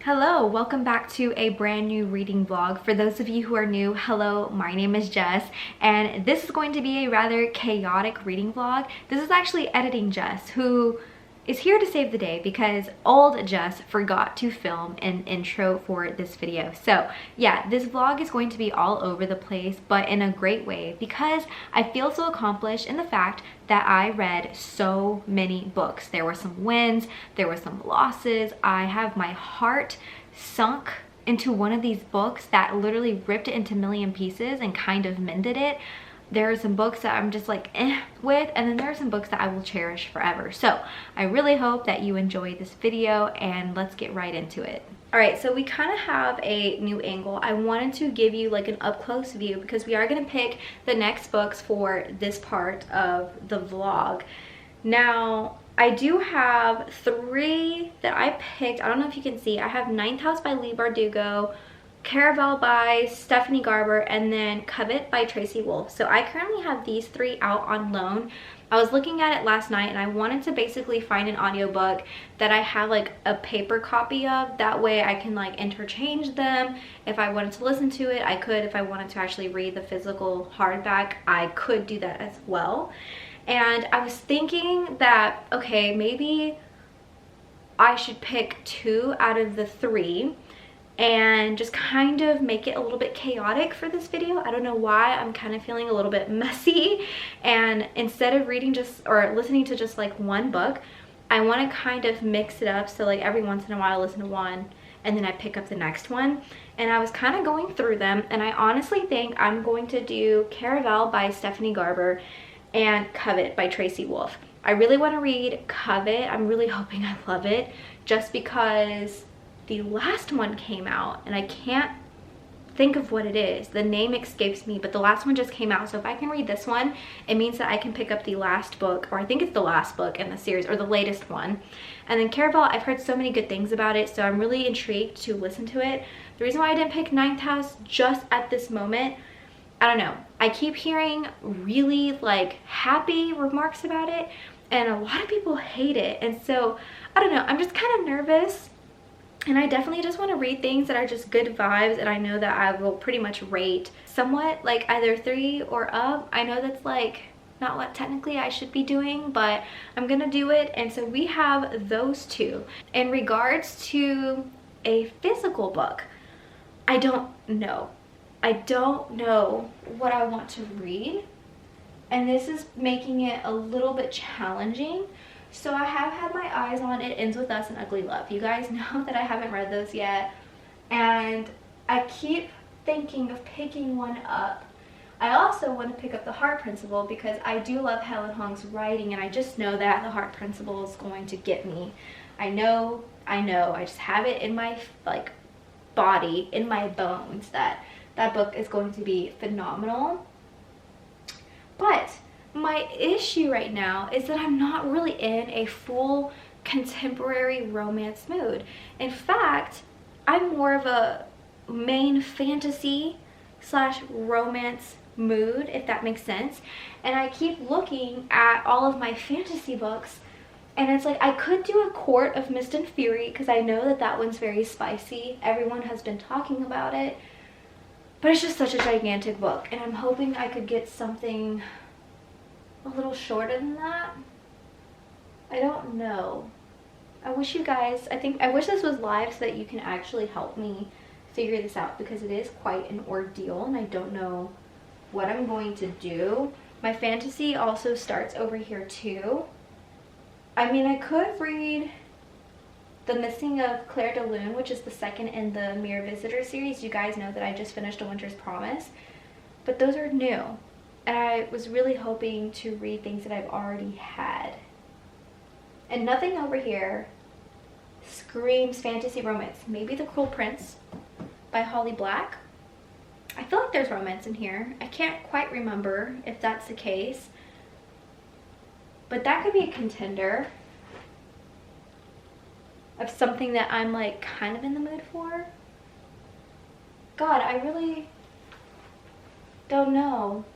Hello, welcome back to a brand new reading vlog. For those of you who are new, hello, my name is Jess, and this is going to be a rather chaotic reading vlog. This is actually editing Jess, who is here to save the day because old Jess forgot to film an intro for this video. So yeah, this vlog is going to be all over the place, but in a great way, because I feel so accomplished in the fact that I read so many books. There were some wins, there were some losses. I have my heart sunk into one of these books that literally ripped it into a million pieces and kind of mended it. There are some books that I'm just like with, and then there are some books that I will cherish forever. So I really hope that you enjoy this video, and let's get right into it. All right, so we kind of have a new angle. I wanted to give you like an up-close view because we are going to pick the next books for this part of the vlog. Now, I do have 3 that I picked. I don't know if you can see. I have Ninth House by Leigh Bardugo, Caraval by Stephanie Garber, and then Covet by Tracy Wolff. So I currently have these 3 out on loan. I was looking at it last night and I wanted to basically find an audiobook that I have like a paper copy of. That way I can like interchange them. If I wanted to listen to it, I could. If I wanted to actually read the physical hardback, I could do that as well. And I was thinking that, okay, maybe I should pick 2 out of the 3 and just kind of make it a little bit chaotic for this video. I don't know why, I'm kind of feeling a little bit messy, and instead of reading just or listening to just like one book, I want to kind of mix it up. So like every once in a while I listen to one and then I pick up the next one. And I was kind of going through them, and I honestly think I'm going to do Caraval by Stephanie Garber and Covet by Tracy Wolff. I really want to read Covet. I'm really hoping I love it, just because the last one came out and I can't think of what it is. The name escapes me, but the last one just came out. So if I can read this one, it means that I can pick up the last book, or I think it's the last book in the series, or the latest one. And then Caraval, I've heard so many good things about it, so I'm really intrigued to listen to it. The reason why I didn't pick Ninth House just at this moment, I don't know. I keep hearing really like happy remarks about it, and a lot of people hate it. And so I don't know, I'm just kind of nervous. And I definitely just want to read things that are just good vibes, and I know that I will pretty much rate somewhat like either 3 or up. I know that's like not what technically I should be doing, but I'm gonna do it. And so we have those 2. In regards to a physical book, I don't know. I don't know what I want to read, and this is making it a little bit challenging. So I have had my eyes on It Ends With Us and Ugly Love. You guys know that I haven't read those yet, and I keep thinking of picking one up. I also want to pick up The Heart Principle because I do love Helen Hong's writing, and I just know that The Heart Principle is going to get me. I know, I just have it in my like body, in my bones, that that book is going to be phenomenal. But my issue right now is that I'm not really in a full contemporary romance mood. In fact, I'm more of a main fantasy / romance mood, if that makes sense. And I keep looking at all of my fantasy books, and it's like I could do A Court of Mist and Fury because I know that that one's very spicy. Everyone has been talking about it, but it's just such a gigantic book, and I'm hoping I could get something a little shorter than that. I don't know. I wish you guys, I wish this was live so that you can actually help me figure this out, because it is quite an ordeal and I don't know what I'm going to do. My fantasy also starts over here too. I mean, I could read The Missing of Claire de Lune, which is the second in the Mere Visitor series. You guys know that I just finished A Winter's Promise, but those are new. And I was really hoping to read things that I've already had. And nothing over here screams fantasy romance. Maybe The Cruel Prince by Holly Black. I feel like there's romance in here. I can't quite remember if that's the case, but that could be a contender of something that I'm like kind of in the mood for. God, I really don't know.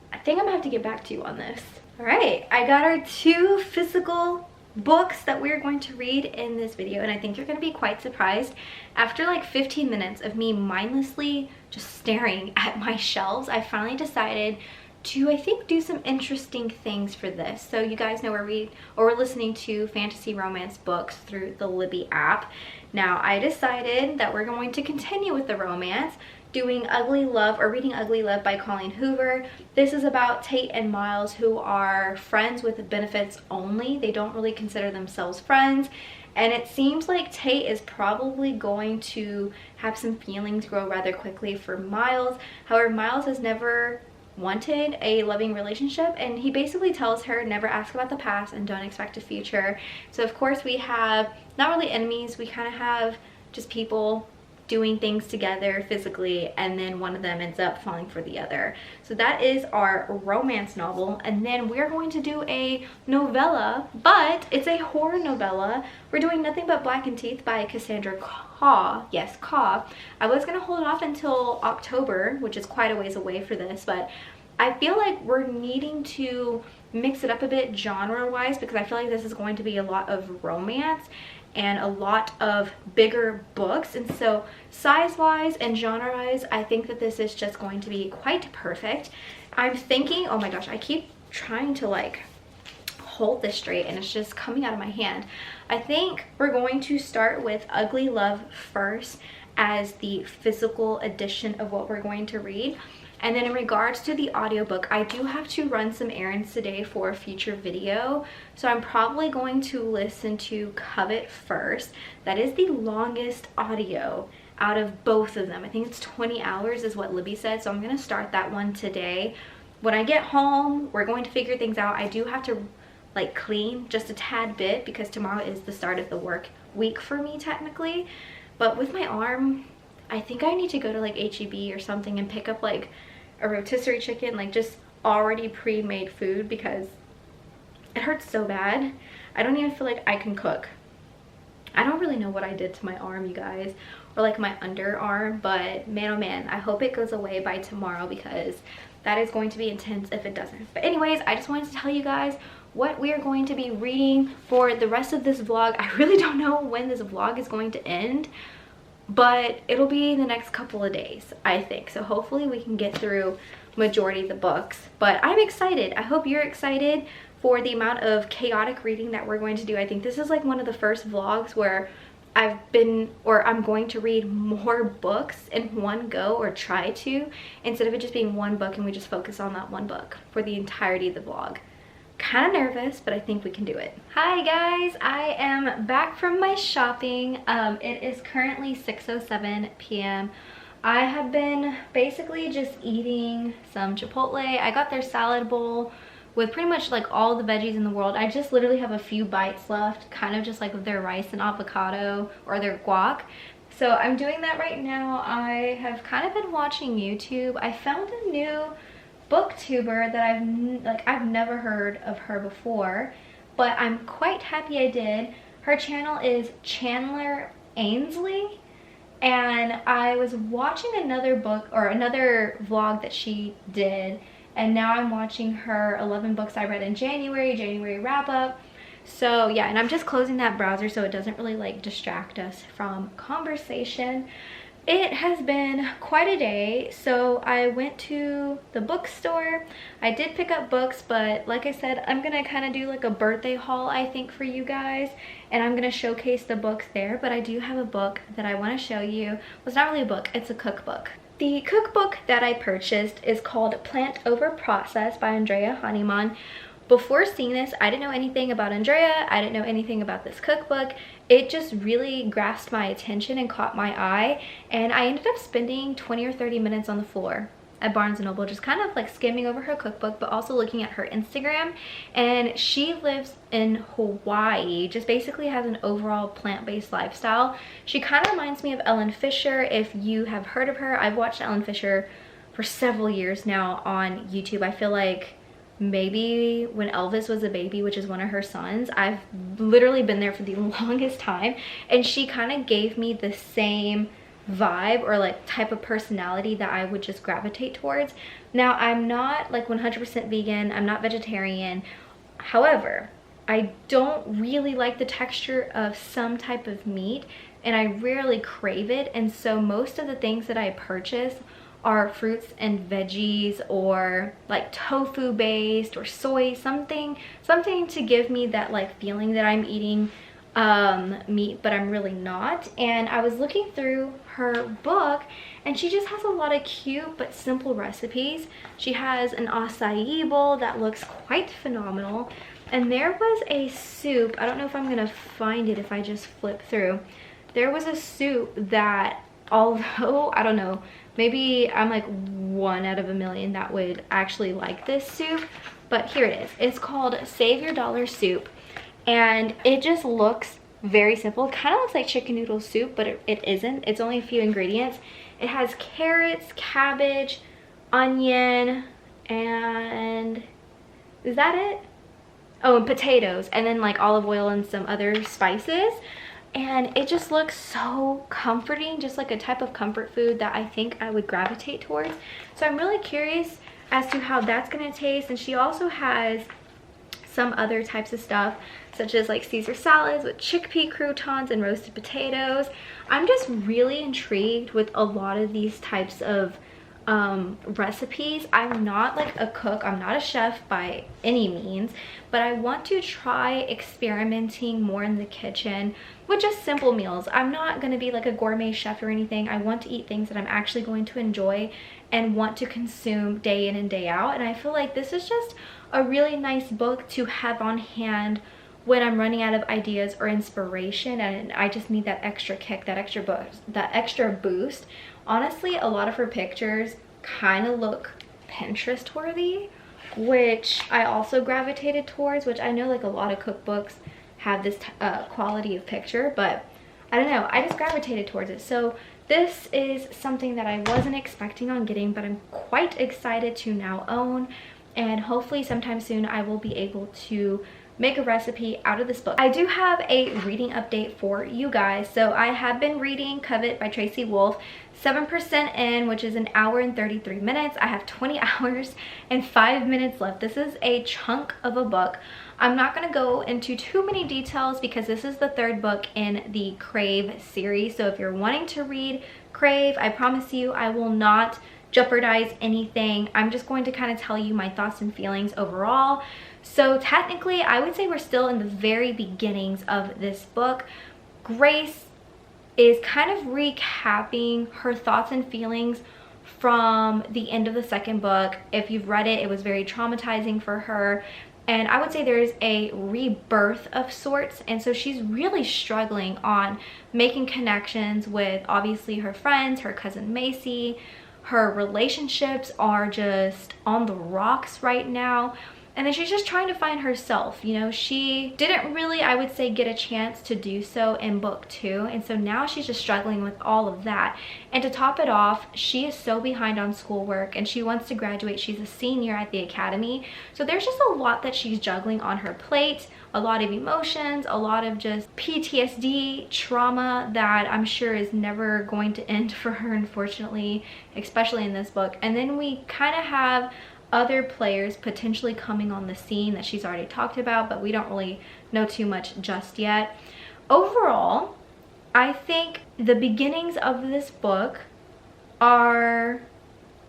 I think I'm gonna have to get back to you on this. All right, I got our 2 physical books that we're going to read in this video, and I think you're going to be quite surprised. After like 15 minutes of me mindlessly just staring at my shelves, I finally decided to, I think, do some interesting things for this. So you guys know we're listening to fantasy romance books through the Libby app. Now I decided that we're going to continue with the romance, doing Ugly Love, or reading Ugly Love by Colleen Hoover. This is about Tate and Miles, who are friends with benefits only. They don't really consider themselves friends, and it seems like Tate is probably going to have some feelings grow rather quickly for Miles. However, Miles has never wanted a loving relationship, and he basically tells her never ask about the past and don't expect a future. So of course we have not really enemies, we kind of have just people doing things together physically, and then one of them ends up falling for the other. So that is our romance novel, and then we're going to do a novella, but it's a horror novella. We're doing Nothing But Black and Teeth by Cassandra Caw. Yes, Caw. I was gonna hold it off until October, which is quite a ways away for this, but I feel like we're needing to mix it up a bit genre-wise, because I feel like this is going to be a lot of romance and a lot of bigger books, and so size-wise and genre-wise, I think that this is just going to be quite perfect. I'm thinking, oh my gosh, I keep trying to like hold this straight and it's just coming out of my hand. I think we're going to start with Ugly Love first as the physical edition of what we're going to read. And then in regards to the audiobook, I do have to run some errands today for a future video, so I'm probably going to listen to Covet first. That is the longest audio out of both of them. I think it's 20 hours is what Libby said, so I'm going to start that one today. When I get home, we're going to figure things out. I do have to like clean just a tad bit because tomorrow is the start of the work week for me technically. But with my arm, I think I need to go to like H-E-B or something and pick up like a rotisserie chicken, like just already pre-made food, because it hurts so bad. I don't even feel like I can cook. I don't really know what I did to my arm, you guys, or like my underarm, but man oh man, I hope it goes away by tomorrow, because that is going to be intense if it doesn't. But anyways, I just wanted to tell you guys what we are going to be reading for the rest of this vlog. I really don't know when this vlog is going to end, but it'll be the next couple of days, I think. So hopefully we can get through majority of the books. But I'm excited. I hope you're excited for the amount of chaotic reading that we're going to do. I think this is like one of the first vlogs where I'm going to read more books in one go, or try to, instead of it just being one book and we just focus on that one book for the entirety of the vlog. Kind of nervous, but I think we can do it. Hi guys, I am back from my shopping. It is currently 6:07 p.m. I have been basically just eating some Chipotle. I got their salad bowl with pretty much like all the veggies in the world. I just literally have a few bites left, kind of just like with their rice and avocado or their guac. So I'm doing that right now. I have kind of been watching YouTube. I found a new booktuber that I've never heard of her before, but I'm quite happy I did. Her channel is Chandler Ainsley, and I was watching another book or another vlog that she did, and now I'm watching her 11 books I read in January wrap up. So yeah, and I'm just closing that browser so it doesn't really like distract us from conversation. It has been quite a day. So I went to the bookstore. I did pick up books, but like I said, I'm gonna kind of do like a birthday haul, I think, for you guys, and I'm gonna showcase the books there. But I do have a book that I want to show you. Well, it's not really a book, it's a cookbook. The cookbook that I purchased is called Plant Over Process by Andrea Hahnemann. Before seeing this, I didn't know anything about Andrea. I didn't know anything about this cookbook. It just really grasped my attention and caught my eye, and I ended up spending 20 or 30 minutes on the floor at Barnes & Noble, just kind of like skimming over her cookbook, but also looking at her Instagram. And she lives in Hawaii, just basically has an overall plant-based lifestyle. She kind of reminds me of Ellen Fisher, if you have heard of her. I've watched Ellen Fisher for several years now on YouTube. I feel like maybe when Elvis was a baby, which is one of her sons. I've literally been there for the longest time, and she kind of gave me the same vibe or like type of personality that I would just gravitate towards. Now, I'm not like 100% vegan, I'm not vegetarian. However, I don't really like the texture of some type of meat, and I rarely crave it. And so most of the things that I purchase are fruits and veggies, or like tofu based or soy, something to give me that like feeling that I'm eating meat, but I'm really not. And I was looking through her book, and she just has a lot of cute but simple recipes. She has an acai bowl that looks quite phenomenal, and there was a soup. I don't know if I'm gonna find it if I just flip through. There was a soup that, although I don't know, maybe I'm like 1 out of a million that would actually like this soup, but here it is. It's called Save Your Dollar Soup, and it just looks very simple. It kind of looks like chicken noodle soup, but it isn't. It's only a few ingredients. It has carrots, cabbage, onion, and is that it? Oh, and potatoes, and then like olive oil and some other spices. And it just looks so comforting, just like a type of comfort food that I think I would gravitate towards. So I'm really curious as to how that's gonna taste. And she also has some other types of stuff, such as like Caesar salads with chickpea croutons and roasted potatoes. I'm just really intrigued with a lot of these types of recipes. I'm not like a cook, I'm not a chef by any means, but I want to try experimenting more in the kitchen with just simple meals. I'm not going to be like a gourmet chef or anything. I want to eat things that I'm actually going to enjoy and want to consume day in and day out. And I feel like this is just a really nice book to have on hand when I'm running out of ideas or inspiration, and I just need that extra kick, that extra boost. Honestly, a lot of her pictures kind of look Pinterest worthy, which I also gravitated towards, which I know like a lot of cookbooks have this quality of picture, but I don't know, I just gravitated towards it. So this is something that I wasn't expecting on getting, but I'm quite excited to now own, and hopefully sometime soon I will be able to make a recipe out of this book. I do have a reading update for you guys. So I have been reading Covet by Tracy Wolff, 7% in, which is an hour and 33 minutes. I have 20 hours and 5 minutes left. This is a chunk of a book. I'm not going to go into too many details because this is the 3rd book in the Crave series. So if you're wanting to read Crave, I promise you I will not jeopardize anything. I'm just going to kind of tell you my thoughts and feelings overall. So technically, I would say we're still in the very beginnings of this book. Grace is kind of recapping her thoughts and feelings from the end of the 2nd book. If you've read it, it was very traumatizing for her. And I would say there's a rebirth of sorts. And so she's really struggling on making connections with obviously her friends, her cousin Macy. Her relationships are just on the rocks right now. And then she's just trying to find herself. You know, she didn't really, I would say, get a chance to do so in book 2. And so now she's just struggling with all of that. And to top it off, she is so behind on schoolwork and she wants to graduate. She's a senior at the academy. So there's just a lot that she's juggling on her plate. A lot of emotions, a lot of just PTSD, trauma that I'm sure is never going to end for her, unfortunately, especially in this book. And then we kind of have other players potentially coming on the scene that she's already talked about, but we don't really know too much just yet. Overall, I think the beginnings of this book are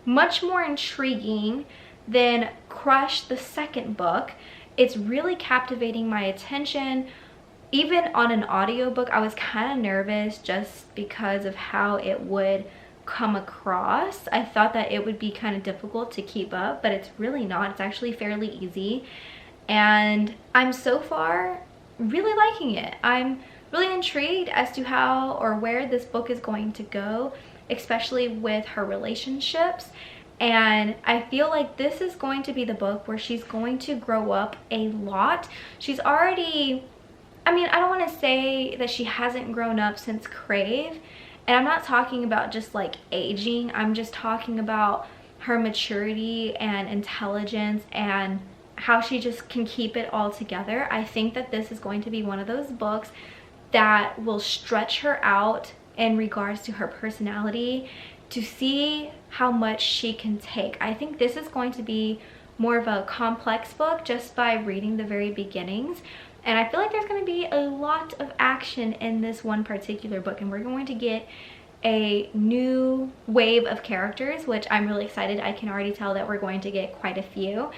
much more intriguing than Crush, the 2nd book. It's really captivating my attention. Even on an audiobook, I was kind of nervous just because of how it would come across. I thought that it would be kind of difficult to keep up, but it's really not. It's actually fairly easy. And I'm so far really liking it. I'm really intrigued as to how or where this book is going to go, especially with her relationships. And I feel like this is going to be the book where she's going to grow up a lot. She's already, I mean, I don't want to say that she hasn't grown up since Crave. And I'm not talking about just like aging. I'm just talking about her maturity and intelligence and how she just can keep it all together. I think that this is going to be one of those books that will stretch her out in regards to her personality to see how much she can take. I think this is going to be more of a complex book just by reading the very beginnings. And I feel like there's going to be a lot of action in this one particular book, and we're going to get a new wave of characters, which I'm really excited. I can already tell that we're going to get quite a few,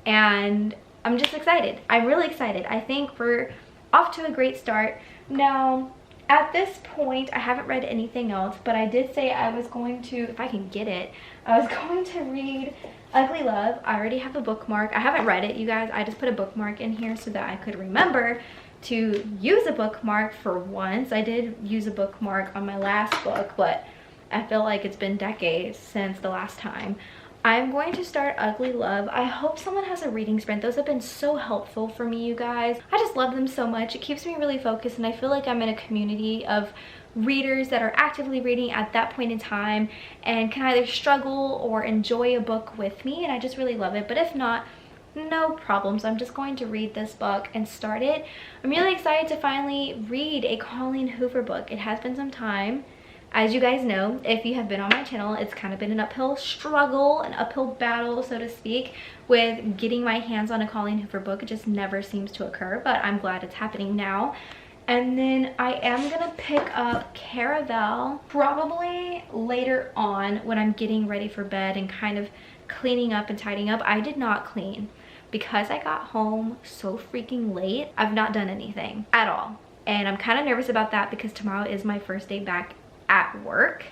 and I'm just excited. I'm really excited. I think we're off to a great start. Now, at this point, I haven't read anything else, but I did say I was going to, if I can get it, I was going to read Ugly Love. I already have a bookmark. I haven't read it, you guys. I just put a bookmark in here so that I could remember to use a bookmark for once. I did use a bookmark on my last book, but I feel like it's been decades since the last time. I'm going to start Ugly Love. I hope someone has a reading sprint. Those have been so helpful for me, you guys. I just love them so much. It keeps me really focused, and I feel like I'm in a community of readers that are actively reading at that point in time and can either struggle or enjoy a book with me, and I just really love it. But if not, no problems. I'm just going to read this book and start it. I'm really excited to finally read a Colleen Hoover book. It has been some time. As you guys know, if you have been on my channel, it's kind of been an uphill struggle, an uphill battle, so to speak, with getting my hands on a Colleen Hoover book. It just never seems to occur, but I'm glad it's happening now. And then I am gonna pick up Caraval probably later on when I'm getting ready for bed and kind of cleaning up and tidying up. I did not clean because I got home so freaking late. I've not done anything at all, and I'm kind of nervous about that because tomorrow is my first day back at work,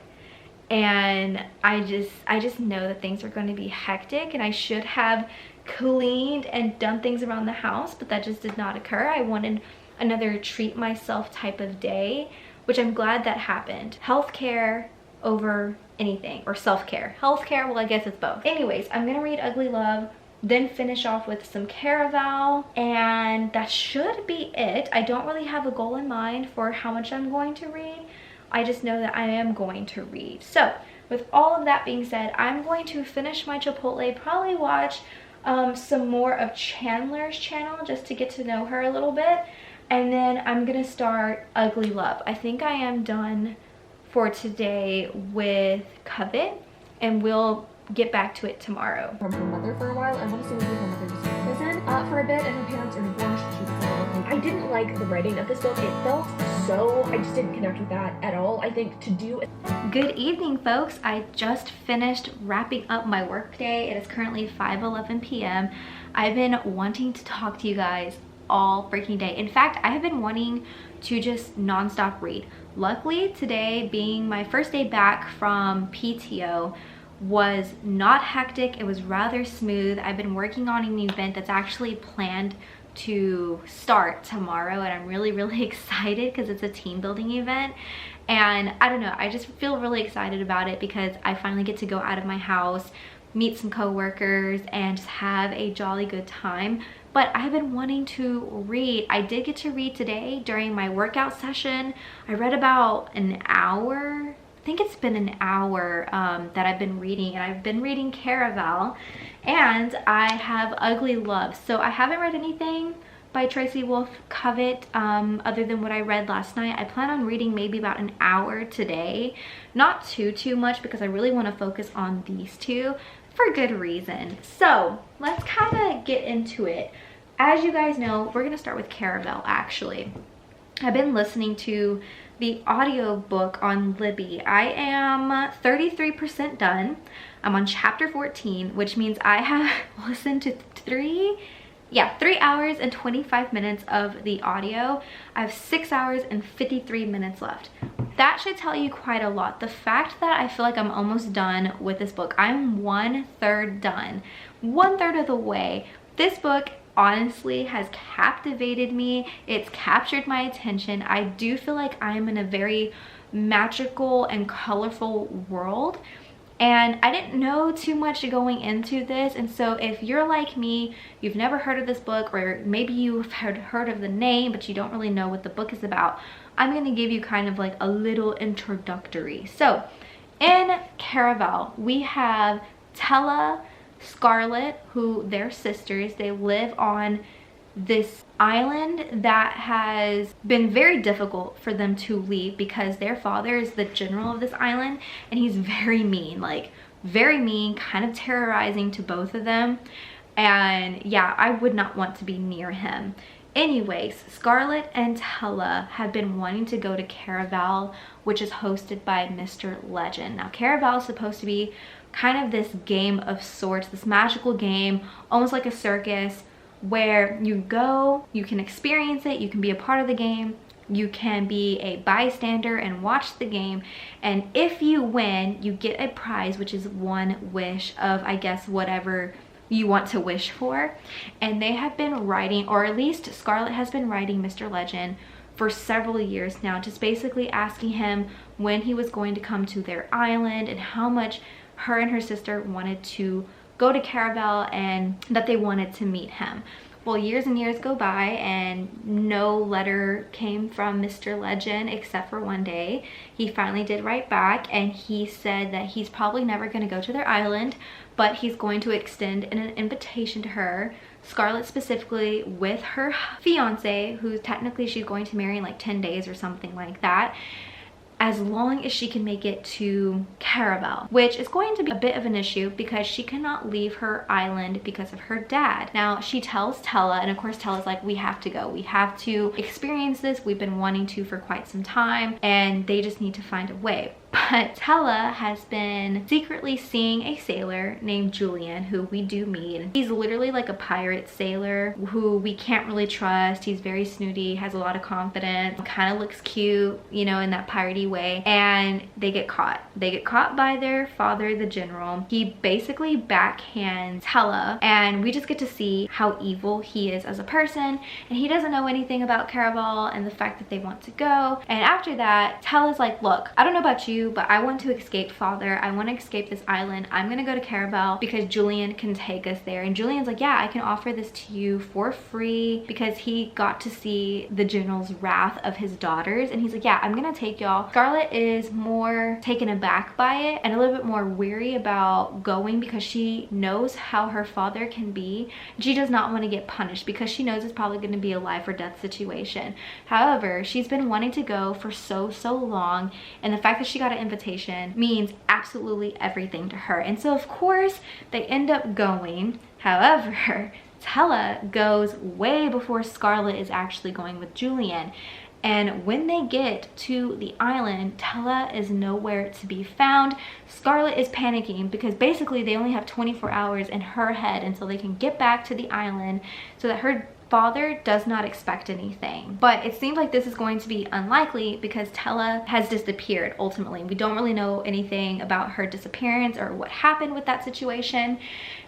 and I just know that things are going to be hectic, and I should have cleaned and done things around the house, but that just did not occur. I wanted another treat myself type of day, which I'm glad that happened. Healthcare over anything, or self-care. Healthcare, well, I guess it's both. Anyways, I'm gonna read Ugly Love, then finish off with some Caraval, and that should be it. I don't really have a goal in mind for how much I'm going to read. I just know that I am going to read. So with all of that being said, I'm going to finish my Chipotle, probably watch some more of Chandler's channel just to get to know her a little bit, and then I'm gonna start Ugly Love. I think I am done for today with Covet, and we'll get back to it tomorrow. From her mother for a while. I want to say maybe her mother was in prison for a bit, and her parents are divorced. She was I didn't like the writing of this book. It felt so, I just didn't connect with that at all. I think to do. Good evening, folks. I just finished wrapping up my work day. It is currently 5:11 p.m. I've been wanting to talk to you guys all freaking day. In fact, I have been wanting to just nonstop read. Luckily, today being my first day back from PTO was not hectic. It was rather smooth. I've been working on an event that's actually planned to start tomorrow, and I'm really excited because it's a team building event, and I don't know, I just feel really excited about it because I finally get to go out of my house, meet some co-workers, and just have a jolly good time. But I've been wanting to read. I did get to read today during my workout session. I read about an hour. I think it's been an hour that I've been reading, and I've been reading Caraval, and I have Ugly Love. So I haven't read anything by Tracy Wolf Covet other than what I read last night. I plan on reading maybe about an hour today. Not too much because I really want to focus on these two for good reason. So let's kind of get into it. As you guys know, we're gonna start with Caraval actually. I've been listening to the audiobook on Libby. I am 33% done. I'm on chapter 14, which means I have listened to 3 hours and 25 minutes of the audio. I have 6 hours and 53 minutes left. That should tell you quite a lot. The fact that I feel like I'm almost done with this book. I'm 1/3 done. 1/3 of the way. This book honestly has captivated me. It's captured my attention. I do feel like I'm in a very magical and colorful world, and I didn't know too much going into this. And so if you're like me, you've never heard of this book, or maybe you've heard of the name but you don't really know what the book is about, I'm going to give you kind of like a little introductory. So in Caraval, we have Tella, Scarlett, who they're sisters. They live on this island that has been very difficult for them to leave because their father is the general of this island, and he's very mean, like very mean, kind of terrorizing to both of them. And yeah, I would not want to be near him. Anyways, Scarlett and Tella have been wanting to go to Caraval, which is hosted by Mr. Legend. Now, Caraval is supposed to be kind of this game of sorts, this magical game, almost like a circus, where you go, you can experience it, you can be a part of the game, you can be a bystander and watch the game, and if you win, you get a prize, which is one wish of, I guess, whatever you want to wish for. And they have been writing, or at least Scarlett has been writing Mr. Legend for several years now, just basically asking him when he was going to come to their island and how much her and her sister wanted to go to Caraval and that they wanted to meet him. Well, years and years go by and no letter came from Mr. Legend except for one day. He finally did write back and he said that he's probably never going to go to their island, but he's going to extend an invitation to her, Scarlett specifically, with her fiance, who technically she's going to marry in like 10 days or something like that, as long as she can make it to Caraval, which is going to be a bit of an issue because she cannot leave her island because of her dad. Now, she tells Tella, and of course Tella's like, we have to go. We have to experience this. We've been wanting to for quite some time, and they just need to find a way. But Tella has been secretly seeing a sailor named Julian, who we do meet. He's literally like a pirate sailor who we can't really trust. He's very snooty, has a lot of confidence, kind of looks cute, you know, in that piratey way. And they get caught. They get caught by their father, the general. He basically backhands Tella, and we just get to see how evil he is as a person. And he doesn't know anything about Caraval and the fact that they want to go. And after that, Tella's like, look, I don't know about you, but I want to escape, father. I want to escape this island. I'm gonna go to Caraval because Julian can take us there. And Julian's like, yeah, I can offer this to you for free, because he got to see the general's wrath of his daughters. And he's like, yeah, I'm gonna take y'all. Scarlett is more taken aback by it and a little bit more weary about going because she knows how her father can be. She does not want to get punished because she knows it's probably going to be a life or death situation. However, she's been wanting to go for so long, and the fact that she got an invitation means absolutely everything to her. And so of course they end up going. However, Tella goes way before Scarlett is actually going with Julian. And when they get to the island, Tella is nowhere to be found. Scarlett is panicking because basically they only have 24 hours in her head until they can get back to the island so that her father does not expect anything. But it seems like this is going to be unlikely because Tella has disappeared ultimately. We don't really know anything about her disappearance or what happened with that situation.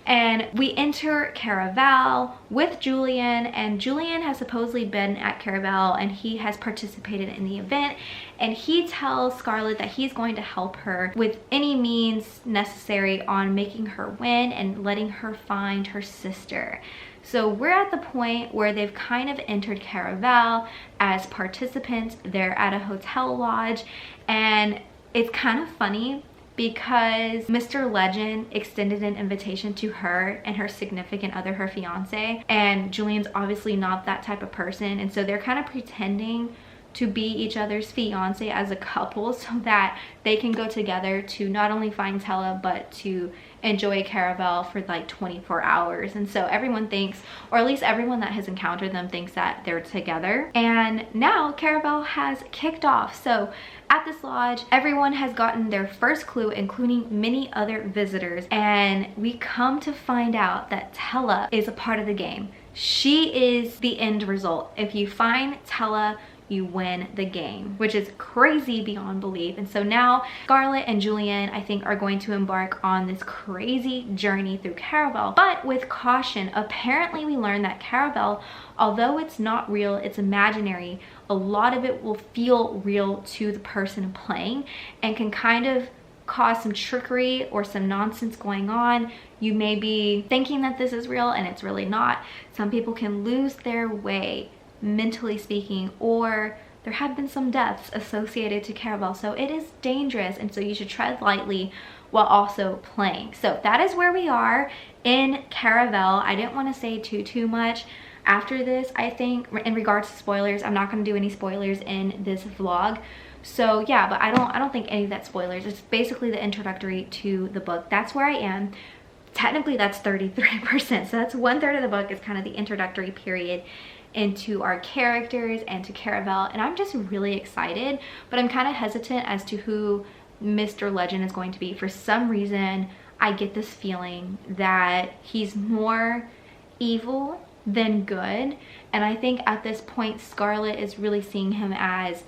And we enter Caraval with Julian, and Julian has supposedly been at Caraval and he has participated in the event, and he tells Scarlett that he's going to help her with any means necessary on making her win and letting her find her sister. So we're at the point where they've kind of entered Caraval as participants. They're at a hotel lodge, and it's kind of funny because Mr. Legend extended an invitation to her and her significant other, her fiance, and Julian's obviously not that type of person, and so they're kind of pretending to be each other's fiance as a couple so that they can go together to not only find Tella but to enjoy Caraval for like 24 hours. And so everyone thinks, or at least everyone that has encountered them thinks, that they're together. And now Caraval has kicked off. So at this lodge, everyone has gotten their first clue, including many other visitors, and we come to find out that Tella is a part of the game. She is the end result. If you find Tella, you win the game, which is crazy beyond belief. And so now Scarlett and Julian, I think, are going to embark on this crazy journey through Caraval, but with caution. Apparently we learned that Caraval, although it's not real, it's imaginary, a lot of it will feel real to the person playing and can kind of cause some trickery or some nonsense going on. You may be thinking that this is real and it's really not. Some people can lose their way, mentally speaking, or there have been some deaths associated to Caraval, so it is dangerous, and so you should tread lightly while also playing. So that is where we are in Caraval. I didn't want to say too much after this. I think in regards to spoilers, I'm not going to do any spoilers in this vlog. So yeah, but I don't think any of that spoilers. It's basically the introductory to the book. That's where I am. Technically that's 33%, so that's 1/3 of the book is kind of the introductory period. into our characters and to Caravel, and I'm just really excited, but I'm kind of hesitant as to who Mr. Legend is going to be. For some reason, I get this feeling that he's more evil than good, and I think at this point Scarlett is really seeing him as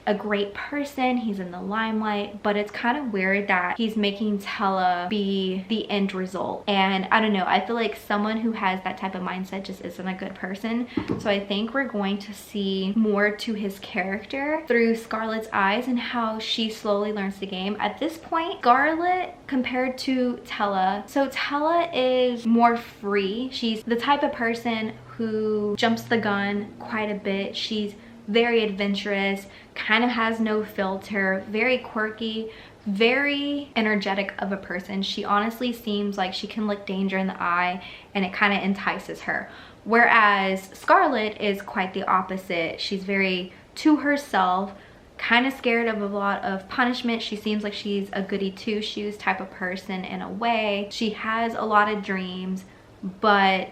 a great person. He's in the limelight, but it's kind of weird that he's making Tella be the end result. And I don't know, I feel like someone who has that type of mindset just isn't a good person. So I think we're going to see more to his character through Scarlett's eyes and how she slowly learns the game. At this point, Scarlett compared to Tella, so Tella is more free. She's the type of person who jumps the gun quite a bit. She's very adventurous, kind of has no filter, very quirky, very energetic of a person. She honestly seems like she can look danger in the eye and it kind of entices her. Whereas Scarlett is quite the opposite. She's very to herself, kind of scared of a lot of punishment. She seems like she's a goody two-shoes type of person in a way. She has a lot of dreams, but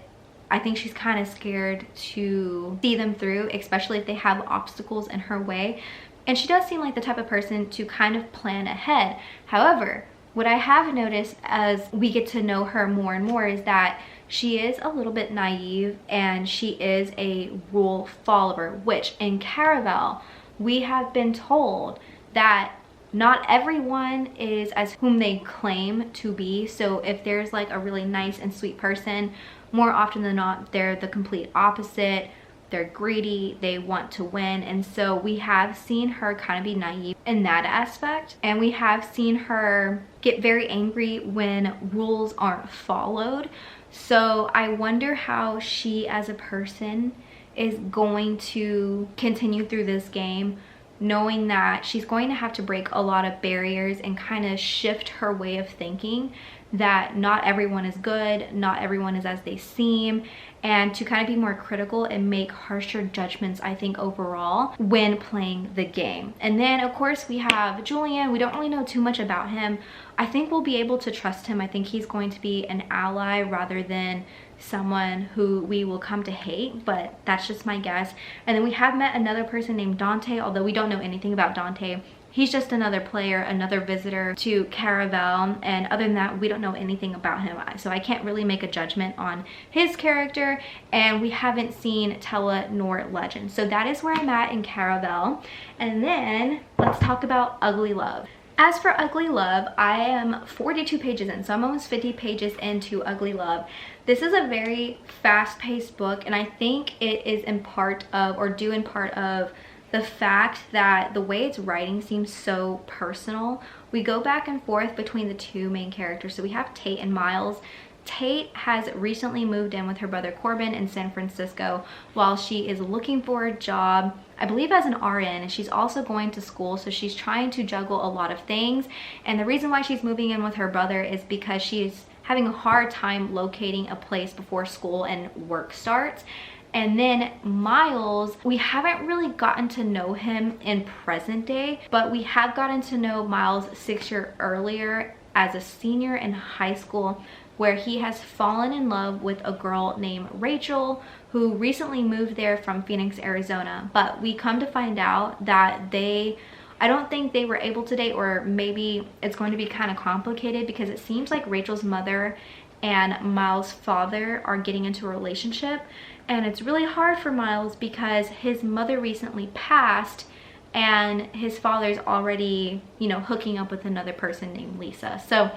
I think she's kind of scared to see them through, especially if they have obstacles in her way. And she does seem like the type of person to kind of plan ahead. However, what I have noticed as we get to know her more and more is that she is a little bit naive and she is a rule follower, which in Caravel, we have been told that not everyone is as whom they claim to be. So if there's like a really nice and sweet person, more often than not, they're the complete opposite. They're greedy, they want to win. And so we have seen her kind of be naive in that aspect. And we have seen her get very angry when rules aren't followed. So I wonder how she as a person is going to continue through this game, knowing that she's going to have to break a lot of barriers and kind of shift her way of thinking, that not everyone is good, not everyone is as they seem, and to kind of be more critical and make harsher judgments, I think, overall when playing the game. And then of course we have Julian. We don't really know too much about him. I think we'll be able to trust him. I think he's going to be an ally rather than someone who we will come to hate, but that's just my guess. And then we have met another person named Dante, although we don't know anything about Dante. He's just another player, another visitor to Caravel, and other than that, we don't know anything about him. So I can't really make a judgment on his character, and we haven't seen Tella nor Legend. So that is where I'm at in Caravel. And then let's talk about Ugly Love. As for Ugly Love, I am 42 pages in, so I'm almost 50 pages into Ugly Love. This is a very fast-paced book, and I think it is in part of, or due in part of, the fact that the way it's writing seems so personal. We go back and forth between the two main characters. So we have Tate and Miles. Tate has recently moved in with her brother Corbin in San Francisco while she is looking for a job, I believe as an RN, and she's also going to school, so she's trying to juggle a lot of things. And the reason why she's moving in with her brother is because she's having a hard time locating a place before school and work starts. And then Miles, we haven't really gotten to know him in present day, but we have gotten to know Miles 6 years earlier as a senior in high school, where he has fallen in love with a girl named Rachel, who recently moved there from Phoenix, Arizona. But we come to find out that I don't think they were able to date, or maybe it's going to be kind of complicated because it seems like Rachel's mother and Miles' father are getting into a relationship. And it's really hard for Miles because his mother recently passed and his father's already, you know, hooking up with another person named Lisa. So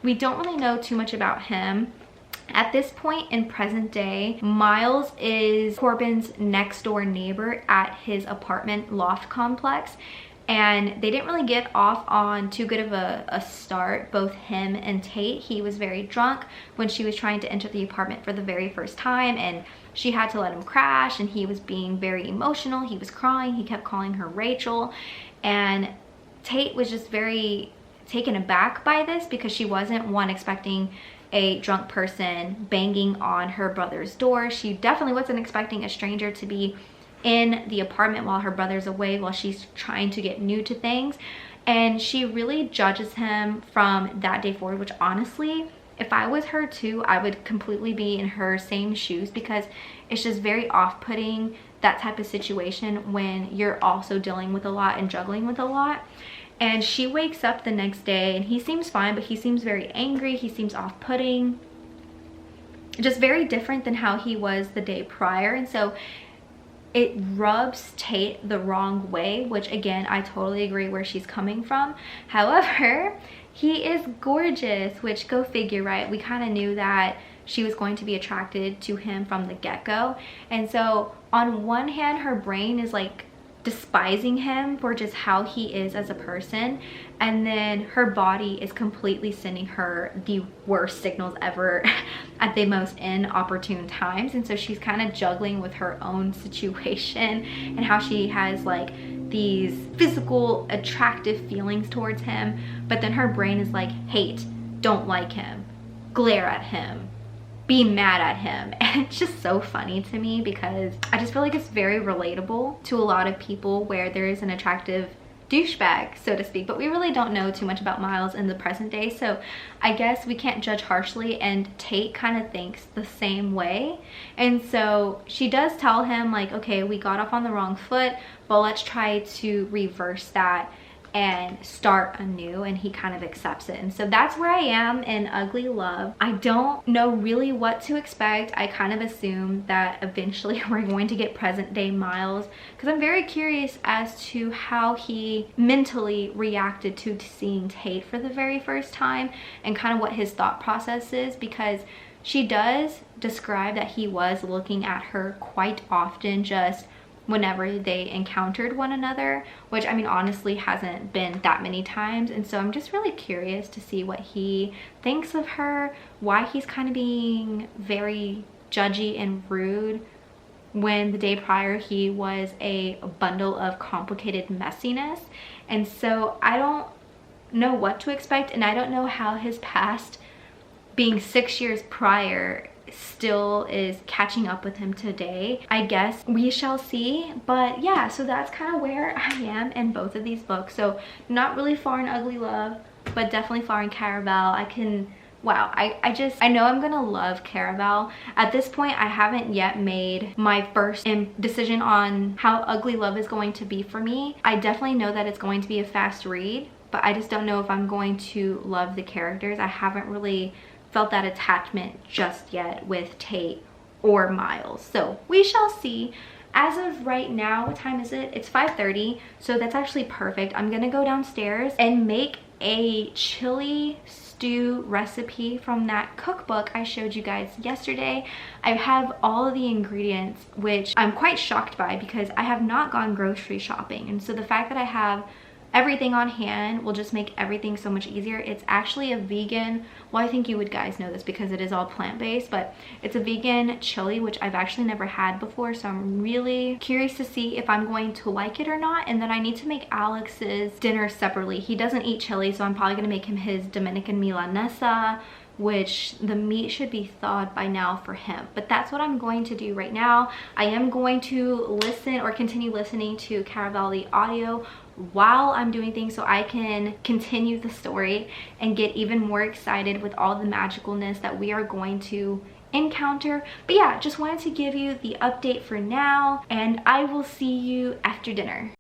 we don't really know too much about him. At this point in present day, Miles is Corbin's next door neighbor at his apartment loft complex. And they didn't really get off on too good of a start, both him and Tate. He was very drunk when she was trying to enter the apartment for the very first time, and she had to let him crash, and he was being very emotional. He was crying. He kept calling her Rachel, and Tate was just very taken aback by this because she wasn't expecting a drunk person banging on her brother's door. She definitely wasn't expecting a stranger to be in the apartment while her brother's away, while she's trying to get new to things. And she really judges him from that day forward, which honestly if I was her too, I would completely be in her same shoes, because it's just very off-putting, that type of situation, when you're also dealing with a lot and juggling with a lot. And she wakes up the next day and he seems fine, but he seems very angry. He seems off-putting, just very different than how he was the day prior. And so it rubs Tate the wrong way, which again, I totally agree where she's coming from. However, he is gorgeous, which go figure, right? We kind of knew that she was going to be attracted to him from the get-go. And so on one hand, her brain is like despising him for just how he is as a person, and then her body is completely sending her the worst signals ever at the most inopportune times. And so she's kind of juggling with her own situation and how she has like these physical attractive feelings towards him, but then her brain is like, hate, don't like him, glare at him, be mad at him. And it's just so funny to me, because I just feel like it's very relatable to a lot of people where there is an attractive douchebag, so to speak. But we really don't know too much about Miles in the present day, so I guess we can't judge harshly. And Tate kind of thinks the same way, and so she does tell him like, okay, we got off on the wrong foot, but let's try to reverse that and start anew. And he kind of accepts it. And so that's where I am in Ugly Love. I don't know really what to expect. I kind of assume that eventually we're going to get present day Miles, because I'm very curious as to how he mentally reacted to seeing Tate for the very first time, and kind of what his thought process is, because she does describe that he was looking at her quite often, just whenever they encountered one another, which I mean honestly hasn't been that many times. And so I'm just really curious to see what he thinks of her, why he's kind of being very judgy and rude when the day prior he was a bundle of complicated messiness. And so I don't know what to expect, and I don't know how his past, being 6 years prior, still is catching up with him today. I guess we shall see. But yeah, so that's kind of where I am in both of these books. So not really far in Ugly Love, but definitely far in Caraval. I know I'm gonna love Caraval. At this point, I haven't yet made my first decision on how Ugly Love is going to be for me. I definitely know that it's going to be a fast read, but I just don't know if I'm going to love the characters. I haven't really felt that attachment just yet with Tate or Miles, so we shall see. As of right now, what time is it? It's 5:30, so that's actually perfect. I'm gonna go downstairs and make a chili stew recipe from that cookbook I showed you guys yesterday. I have all of the ingredients, which I'm quite shocked by because I have not gone grocery shopping, and so the fact that I have everything on hand will just make everything so much easier. It's actually a vegan, well, I think you would guys know this because it is all plant-based, but it's a vegan chili, which I've actually never had before, so I'm really curious to see if I'm going to like it or not. And then I need to make Alex's dinner separately. He doesn't eat chili, so I'm probably gonna make him his Dominican milanesa, which the meat should be thawed by now for him. But that's what I'm going to do right now. I am going to listen or continue listening to Caraval the audio while I'm doing things, so I can continue the story and get even more excited with all the magicalness that we are going to encounter. But yeah, just wanted to give you the update for now, and I will see you after dinner.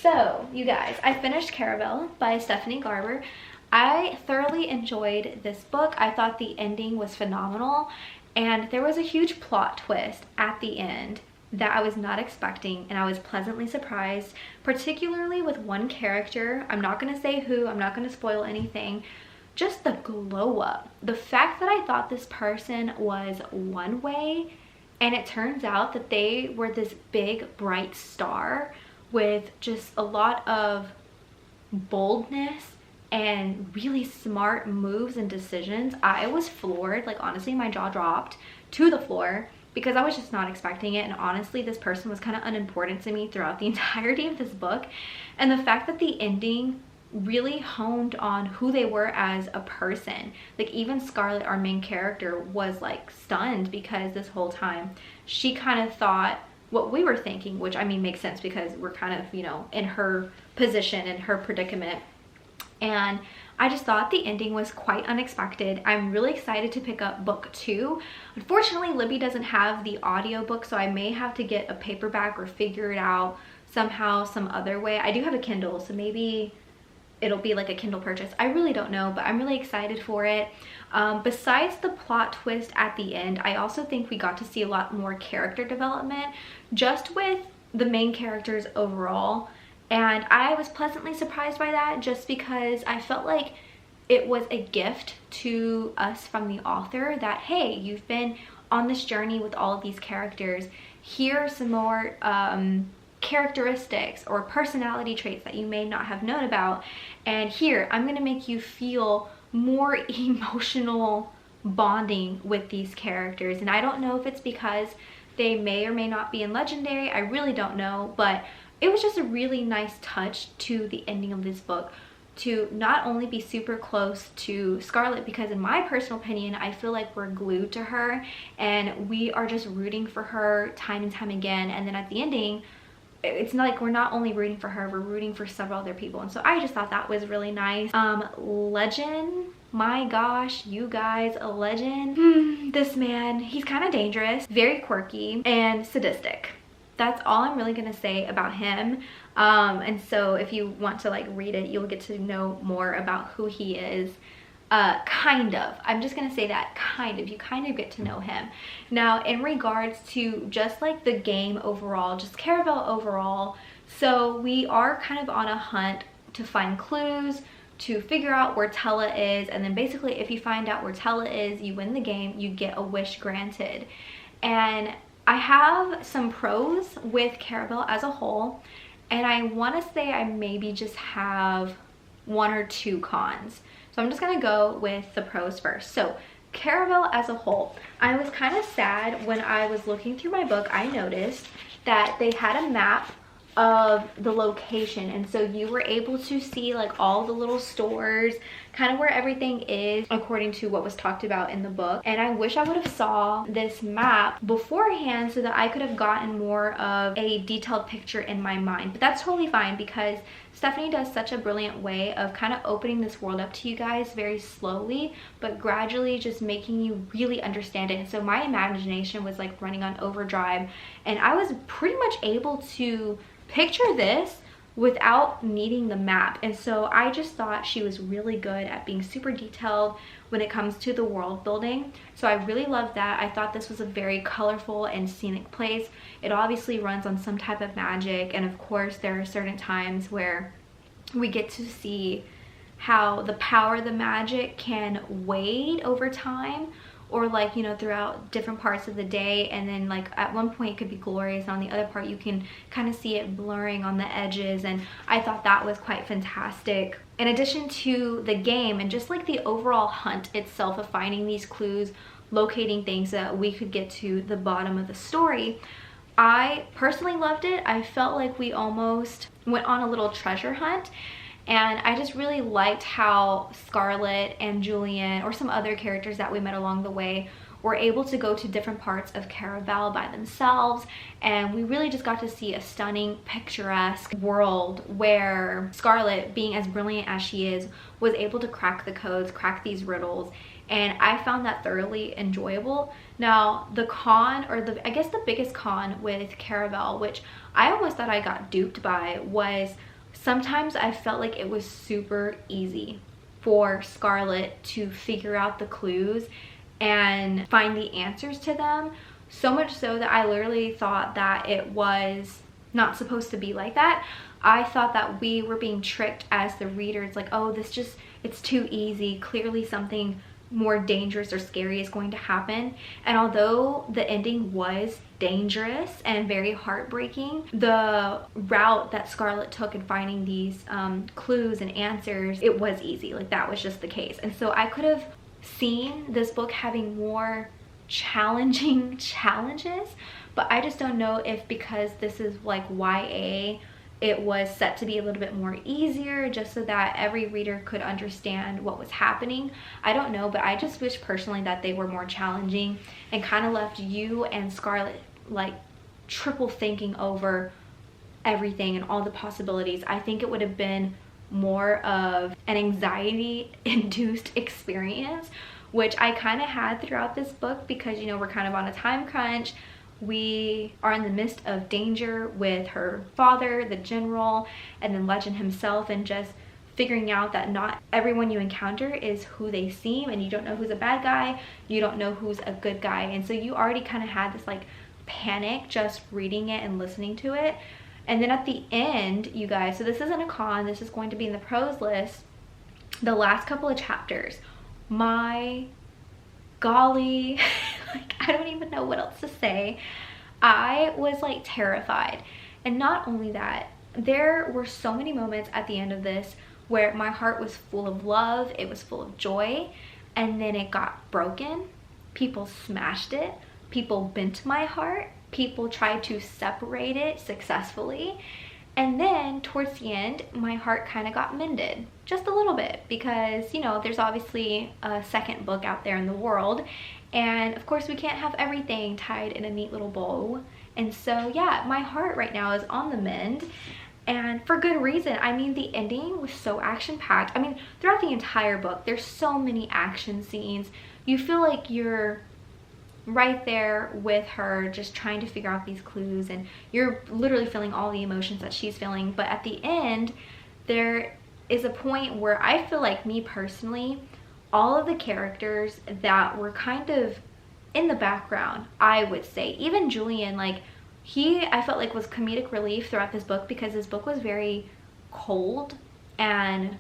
So, you guys, I finished Caraval by Stephanie Garber. I thoroughly enjoyed this book. I thought the ending was phenomenal, and there was a huge plot twist at the end that I was not expecting, and I was pleasantly surprised, particularly with one character. I'm not going to say who, I'm not going to spoil anything, just the glow up. The fact that I thought this person was one way, and it turns out that they were this big bright star with just a lot of boldness and really smart moves and decisions. I was floored. Like, honestly, my jaw dropped to the floor because I was just not expecting it. And honestly, this person was kind of unimportant to me throughout the entirety of this book. And the fact that the ending really honed on who they were as a person. Like, even Scarlett, our main character, was like stunned because this whole time she kind of thought what we were thinking, which I mean makes sense because we're kind of, you know, in her position, in her predicament. And I just thought the ending was quite unexpected. I'm really excited to pick up book 2. Unfortunately, Libby doesn't have the audiobook, so I may have to get a paperback or figure it out somehow, some other way. I do have a Kindle, so maybe it'll be like a Kindle purchase. I really don't know, but I'm really excited for it. Besides the plot twist at the end, I also think we got to see a lot more character development just with the main characters overall. And I was pleasantly surprised by that, just because I felt like it was a gift to us from the author that, hey, you've been on this journey with all of these characters. Here are some more characteristics or personality traits that you may not have known about. And here, I'm going to make you feel more emotional bonding with these characters. And I don't know if it's because they may or may not be in Legendary. I really don't know, but it was just a really nice touch to the ending of this book to not only be super close to Scarlett, because in my personal opinion, I feel like we're glued to her and we are just rooting for her time and time again. And then at the ending, it's not like we're not only rooting for her, we're rooting for several other people. And so I just thought that was really nice. Legend, my gosh, you guys, a legend. This man, he's kind of dangerous, very quirky, and sadistic. That's all I'm really gonna say about him. And so if you want to like read it, you'll get to know more about who he is. Kind of. I'm just gonna say that, kind of. You kind of get to know him. Now, in regards to just like the game overall, just Caravel overall, so we are kind of on a hunt to find clues, to figure out where Tella is, and then basically if you find out where Tella is, you win the game, you get a wish granted. And I have some pros with Caravel as a whole, and I want to say I maybe just have 1 or 2 cons. So I'm just gonna go with the pros first. So Caravel as a whole, I was kind of sad when I was looking through my book. I noticed that they had a map of the location, and so you were able to see like all the little stores, kind of where everything is according to what was talked about in the book. And I wish I would have saw this map beforehand so that I could have gotten more of a detailed picture in my mind. But that's totally fine because Stephanie does such a brilliant way of kind of opening this world up to you guys very slowly, but gradually just making you really understand it. And so my imagination was like running on overdrive, and I was pretty much able to picture this without needing the map. And so I just thought she was really good at being super detailed when it comes to the world building. So I really loved that. I thought this was a very colorful and scenic place. It obviously runs on some type of magic, and of course there are certain times where we get to see how the power of the magic can wane over time, or like, you know, throughout different parts of the day. And then like at one point it could be glorious, and on the other part you can kind of see it blurring on the edges. And I thought that was quite fantastic. In addition to the game and just like the overall hunt itself of finding these clues, locating things so that we could get to the bottom of the story, I personally loved it. I felt like we almost went on a little treasure hunt. And I just really liked how Scarlett and Julian, or some other characters that we met along the way, were able to go to different parts of Caravel by themselves. And we really just got to see a stunning, picturesque world where Scarlett, being as brilliant as she is, was able to crack the codes, crack these riddles. And I found that thoroughly enjoyable. Now, the con, or I guess the biggest con with Caravel, which I almost thought I got duped by, was sometimes I felt like it was super easy for Scarlett to figure out the clues and find the answers to them. So much so that I literally thought that it was not supposed to be like that. I thought that we were being tricked as the readers, like, oh, it's too easy. Clearly something more dangerous or scary is going to happen. And although the ending was dangerous and very heartbreaking, the route that Scarlett took in finding these clues and answers, it was easy. Like, that was just the case. And so I could have seen this book having more challenging challenges, but I just don't know if because this is like YA, it was set to be a little bit more easier just so that every reader could understand what was happening. I don't know, but I just wish personally that they were more challenging and kind of left you and Scarlett like triple thinking over everything and all the possibilities. I think it would have been more of an anxiety induced experience, which I kind of had throughout this book because, you know, we're kind of on a time crunch. We are in the midst of danger with her father, the general, and then Legend himself, and just figuring out that not everyone you encounter is who they seem, and you don't know who's a bad guy, you don't know who's a good guy. And so you already kind of had this like panic just reading it and listening to it. And then at the end, you guys, so this isn't a con, this is going to be in the pros list, the last couple of chapters, my golly, like, I don't even know what else to say. I was like terrified. And not only that, there were so many moments at the end of this where my heart was full of love, it was full of joy, and then it got broken. People smashed it, people bent my heart, people tried to separate it successfully. And then towards the end, my heart kind of got mended just a little bit because, you know, there's obviously a second book out there in the world. And of course we can't have everything tied in a neat little bow. And so yeah, my heart right now is on the mend, and for good reason. I mean, the ending was so action-packed. I mean, throughout the entire book, there's so many action scenes. You feel like you're right there with her just trying to figure out these clues, and you're literally feeling all the emotions that she's feeling. But at the end, there is a point where I feel like, me personally, all of the characters that were kind of in the background, I would say, even Julian, like, I felt like was comedic relief throughout this book because this book was very cold and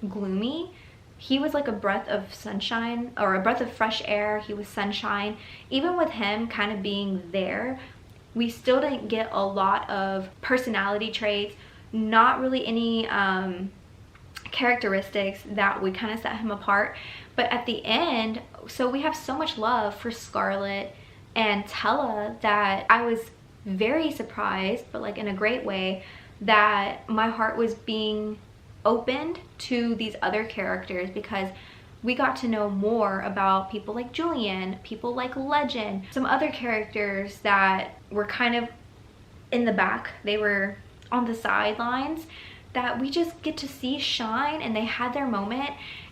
gloomy. He was like a breath of sunshine, or a breath of fresh air. He was sunshine. Even with him kind of being there, we still didn't get a lot of personality traits, not really any characteristics that would kind of set him apart. But at the end, so we have so much love for Scarlett and Tella that I was very surprised, but like in a great way, that my heart was being opened to these other characters, because we got to know more about people like Julian, people like Legend, some other characters that were kind of in the back, they were on the sidelines, that we just get to see shine, and they had their moment.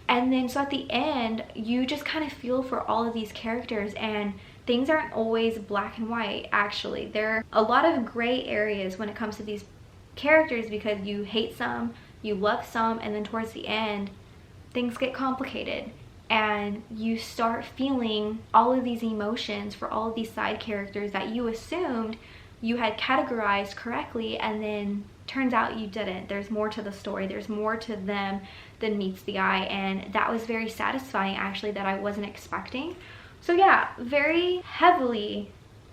And then so at the end, you just kind of feel for all of these characters, and things aren't always black and white. Actually, there are a lot of gray areas when it comes to these characters, because you hate some, you love some, and then towards the end things get complicated and you start feeling all of these emotions for all of these side characters that you assumed you had categorized correctly, and then turns out you didn't. There's more to the story, there's more to them than meets the eye, and that was very satisfying actually, that I wasn't expecting. So yeah, very heavily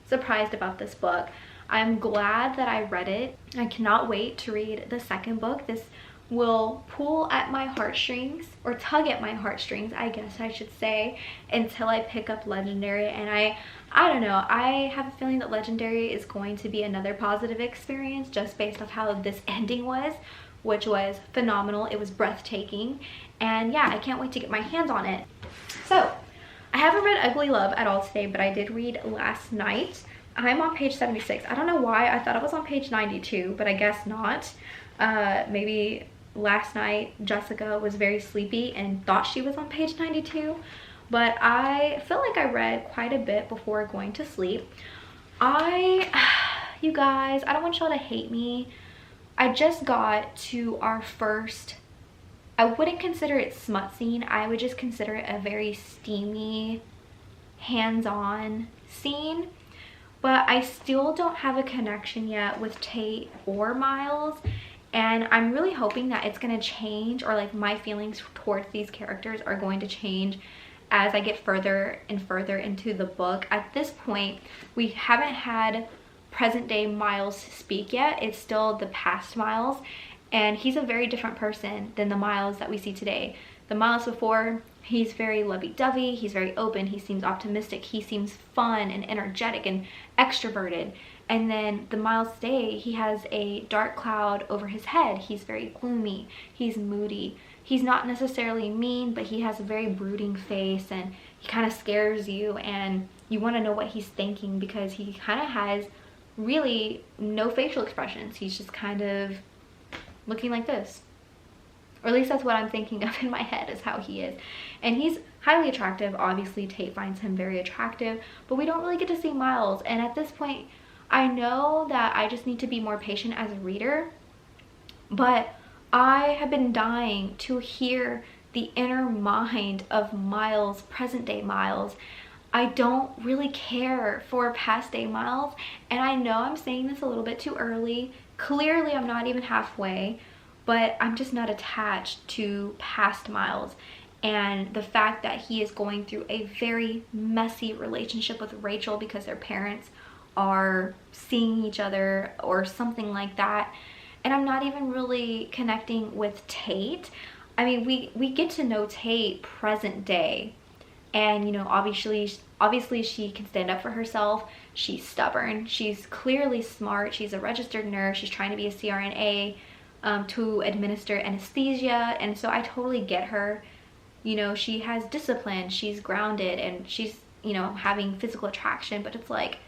surprised about this book. I'm glad that I read it. I cannot wait to read the second book. This will pull at my heartstrings, or tug at my heartstrings, I guess I should say, until I pick up Legendary. And I don't know, I have a feeling that Legendary is going to be another positive experience just based off how this ending was, which was phenomenal. It was breathtaking, and yeah, I can't wait to get my hands on it. So I haven't read Ugly Love at all today, but I did read last night. I'm on page 76. I don't know why I thought it was on page 92, but I guess not. Maybe last night Jessica was very sleepy and thought she was on page 92, but I feel like I read quite a bit before going to sleep. You guys, I don't want y'all to hate me. I just got to our first, I wouldn't consider it smut scene, I would just consider it a very steamy, hands-on scene. but I still don't have a connection yet with Tate or Miles. And I'm really hoping that it's going to change, or like my feelings towards these characters are going to change as I get further and further into the book. At this point, we haven't had present day Miles speak yet. It's still the past Miles, and he's a very different person than the Miles that we see today. The Miles before, he's very lovey-dovey, he's very open, he seems optimistic, he seems fun and energetic and extroverted. And then the Miles today, he has a dark cloud over his head. He's very gloomy, he's moody. He's not necessarily mean, but he has a very brooding face, and he kind of scares you, and you want to know what he's thinking because he kind of has really no facial expressions. He's just kind of looking like this. Or at least that's what I'm thinking of in my head, is how he is. And he's highly attractive. Obviously, Tate finds him very attractive, but we don't really get to see Miles. And at this point, I know that I just need to be more patient as a reader, but I have been dying to hear the inner mind of Miles, present day Miles. I don't really care for past day Miles, and I know I'm saying this a little bit too early. Clearly, I'm not even halfway, but I'm just not attached to past Miles. And the fact that he is going through a very messy relationship with Rachel because their parents are seeing each other or something like that. And I'm not even really connecting with Tate. I mean, we get to know Tate present day. And, you know, obviously she can stand up for herself. She's stubborn. She's clearly smart. She's a registered nurse. She's trying to be a CRNA to administer anesthesia. And so I totally get her. You know, she has discipline. She's grounded, and she's, you know, having physical attraction. But it's like,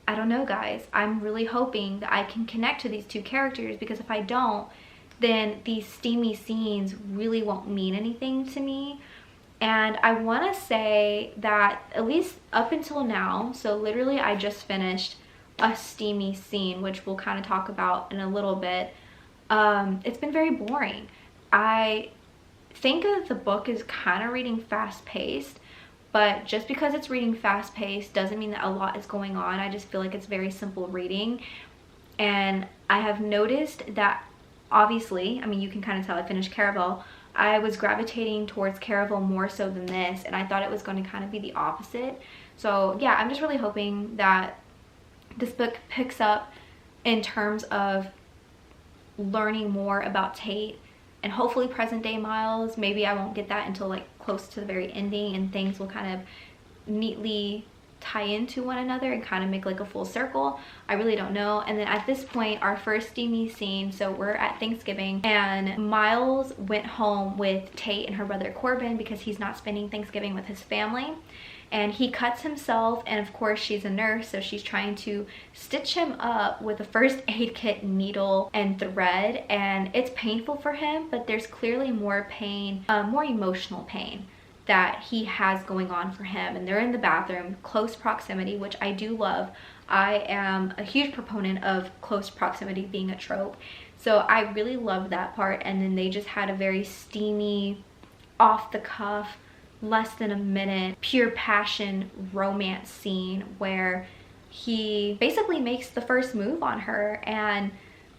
I don't know, guys. I'm really hoping that I can connect to these two characters, because if I don't, then these steamy scenes really won't mean anything to me. And I want to say that at least up until now, so literally I just finished a steamy scene, which we'll kind of talk about in a little bit. It's been very boring. I think that the book is kind of reading fast-paced, but just because it's reading fast-paced doesn't mean that a lot is going on. I just feel like it's very simple reading. And I have noticed that, obviously, I mean, you can kind of tell I finished Caravel. I was gravitating towards Caravel more so than this, and I thought it was going to kind of be the opposite. So yeah, I'm just really hoping that this book picks up in terms of learning more about Tate and hopefully present day Miles. Maybe I won't get that until like close to the very ending, and things will kind of neatly tie into one another and kind of make like a full circle. I really don't know. And then at this point, our first steamy scene, so we're at Thanksgiving, and Miles went home with Tate and her brother Corbin because he's not spending Thanksgiving with his family. And he cuts himself, and of course she's a nurse, so she's trying to stitch him up with a first aid kit needle and thread, and it's painful for him, but there's clearly more pain, more emotional pain that he has going on for him. And they're in the bathroom, close proximity, which I do love. I am a huge proponent of close proximity being a trope, so I really love that part. And then they just had a very steamy, off the cuff, less than a minute, pure passion romance scene where he basically makes the first move on her, and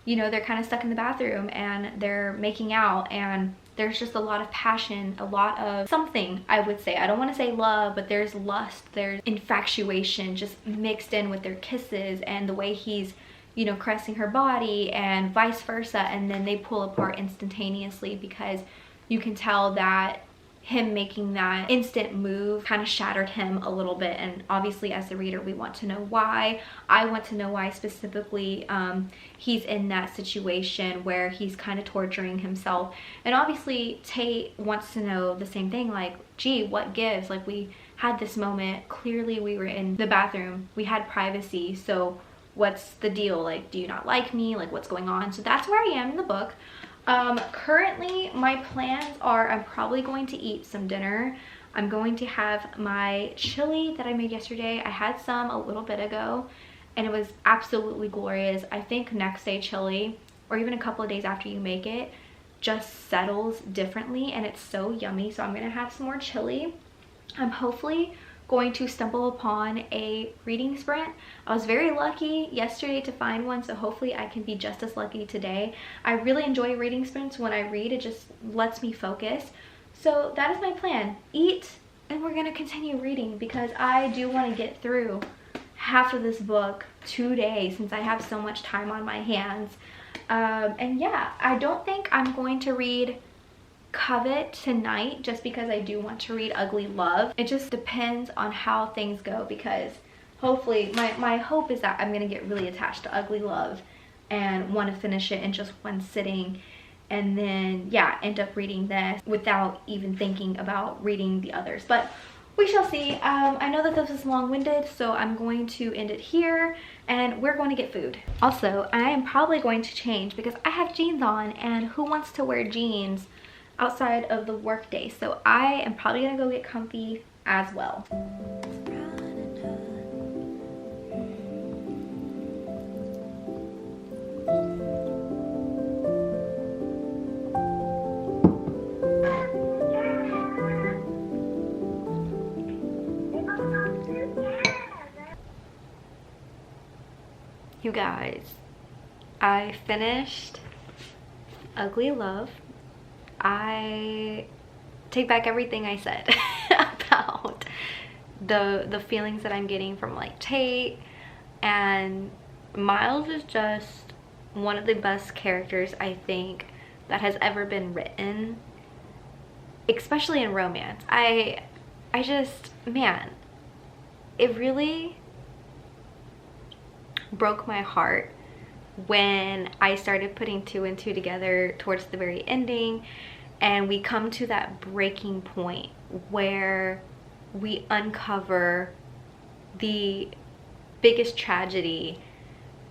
you know, they're kind of stuck in the bathroom and they're making out, and there's just a lot of passion, a lot of something, I would say. I don't want to say love, but there's lust, there's infatuation just mixed in with their kisses and the way he's, you know, caressing her body and vice versa. And then they pull apart instantaneously because you can tell that him making that instant move kind of shattered him a little bit. And obviously as the reader, we want to know why. I want to know why specifically he's in that situation where he's kind of torturing himself. And obviously Tate wants to know the same thing, like, gee, what gives? Like, we had this moment, clearly we were in the bathroom, we had privacy, so what's the deal? Like, do you not like me? Like, what's going on? So that's where I am in the book. Currently my plans are, I'm probably going to eat some dinner. I'm going to have my chili that I made yesterday. I had some a little bit ago and it was absolutely glorious. I think next day chili, or even a couple of days after you make it, just settles differently and it's so yummy. So I'm gonna have some more chili. I'm hopefully going to stumble upon a reading sprint. I was very lucky yesterday to find one, so hopefully I can be just as lucky today. I really enjoy reading sprints. When I read, it just lets me focus. So that is my plan. Eat, and we're gonna continue reading because I do want to get through half of this book today since I have so much time on my hands. And yeah, I don't think I'm going to read Covet tonight just because I do want to read Ugly Love. It just depends on how things go, because hopefully my hope is that I'm gonna get really attached to Ugly Love and want to finish it in just one sitting, and then yeah, end up reading this without even thinking about reading the others. But we shall see. I know that this is long-winded, so I'm going to end it here and we're going to get food. Also, I am probably going to change because I have jeans on, and who wants to wear jeans outside of the work day? So I am probably gonna go get comfy as well. You guys, I finished Ugly Love. I take back everything I said about the feelings that I'm getting from like Tate, and Miles is just one of the best characters I think that has ever been written, especially in romance. I just, man, it really broke my heart when I started putting two and two together towards the very ending, and we come to that breaking point where we uncover the biggest tragedy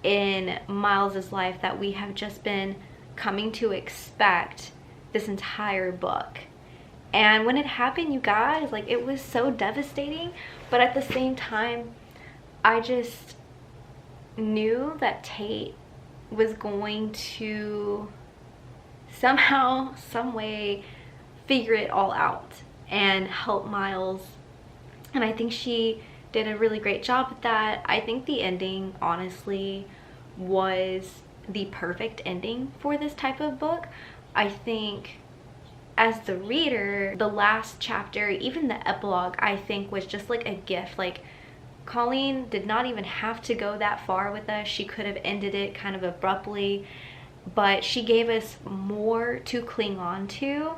in Miles's life that we have just been coming to expect this entire book. And when it happened, you guys, like, it was so devastating, but at the same time, I just knew that Tate was going to somehow, some way figure it all out and help Miles. And I think she did a really great job with that. I think the ending, honestly, was the perfect ending for this type of book. I think as the reader, the last chapter, even the epilogue, I think was just like a gift. Like, Colleen did not even have to go that far with us. She could have ended it kind of abruptly, but she gave us more to cling on to,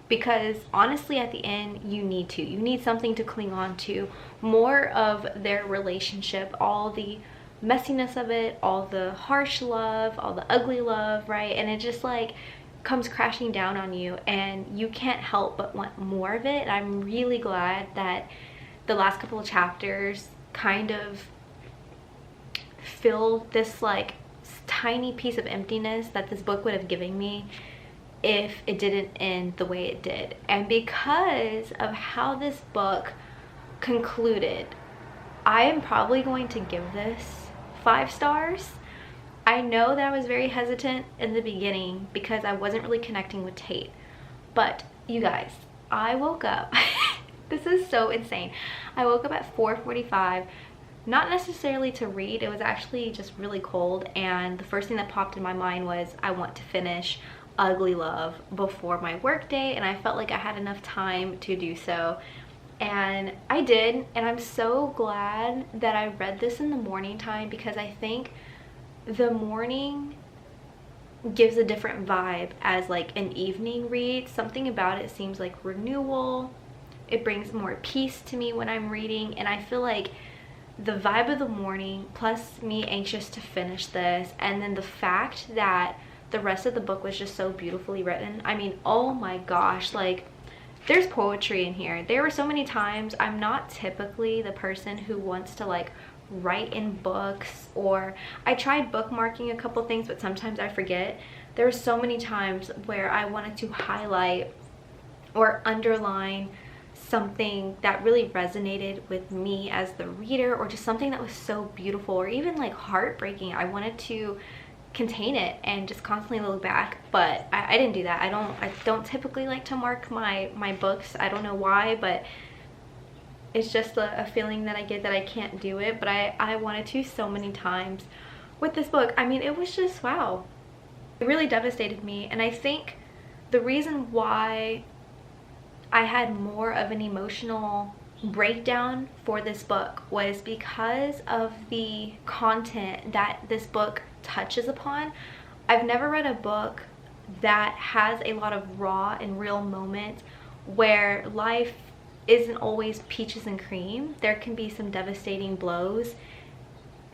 because honestly at the end you need something to cling on to. More of their relationship, all the messiness of it, all the harsh love, all the ugly love, right? And it just like comes crashing down on you and you can't help but want more of it. And I'm really glad that the last couple of chapters kind of filled this like tiny piece of emptiness that this book would have given me if it didn't end the way it did. And because of how this book concluded, I am probably going to give this 5 stars. I know that I was very hesitant in the beginning because I wasn't really connecting with Tate, but you guys, I woke up this is so insane. I woke up at 4:45, not necessarily to read. It was actually just really cold, and the first thing that popped in my mind was I want to finish Ugly Love before my work day, and I felt like I had enough time to do so, and I did. And I'm so glad that I read this in the morning time, because I think the morning gives a different vibe as like an evening read. Something about it seems like renewal. It brings more peace to me when I'm reading, and I feel like the vibe of the morning plus me anxious to finish this, and then the fact that the rest of the book was just so beautifully written. I mean, oh my gosh, like there's poetry in here. There were so many times, I'm not typically the person who wants to like write in books, or I tried bookmarking a couple things, but sometimes I forget. There were so many times where I wanted to highlight or underline something that really resonated with me as the reader, or just something that was so beautiful or even like heartbreaking. I wanted to contain it and just constantly look back, but I didn't do that. I don't typically like to mark my books. I don't know why, but It's just a feeling that I get that I can't do it, but I wanted to so many times with this book. I mean, it was just, wow. It really devastated me, and I think the reason why I had more of an emotional breakdown for this book was because of the content that this book touches upon. I've never read a book that has a lot of raw and real moments where life isn't always peaches and cream. There can be some devastating blows,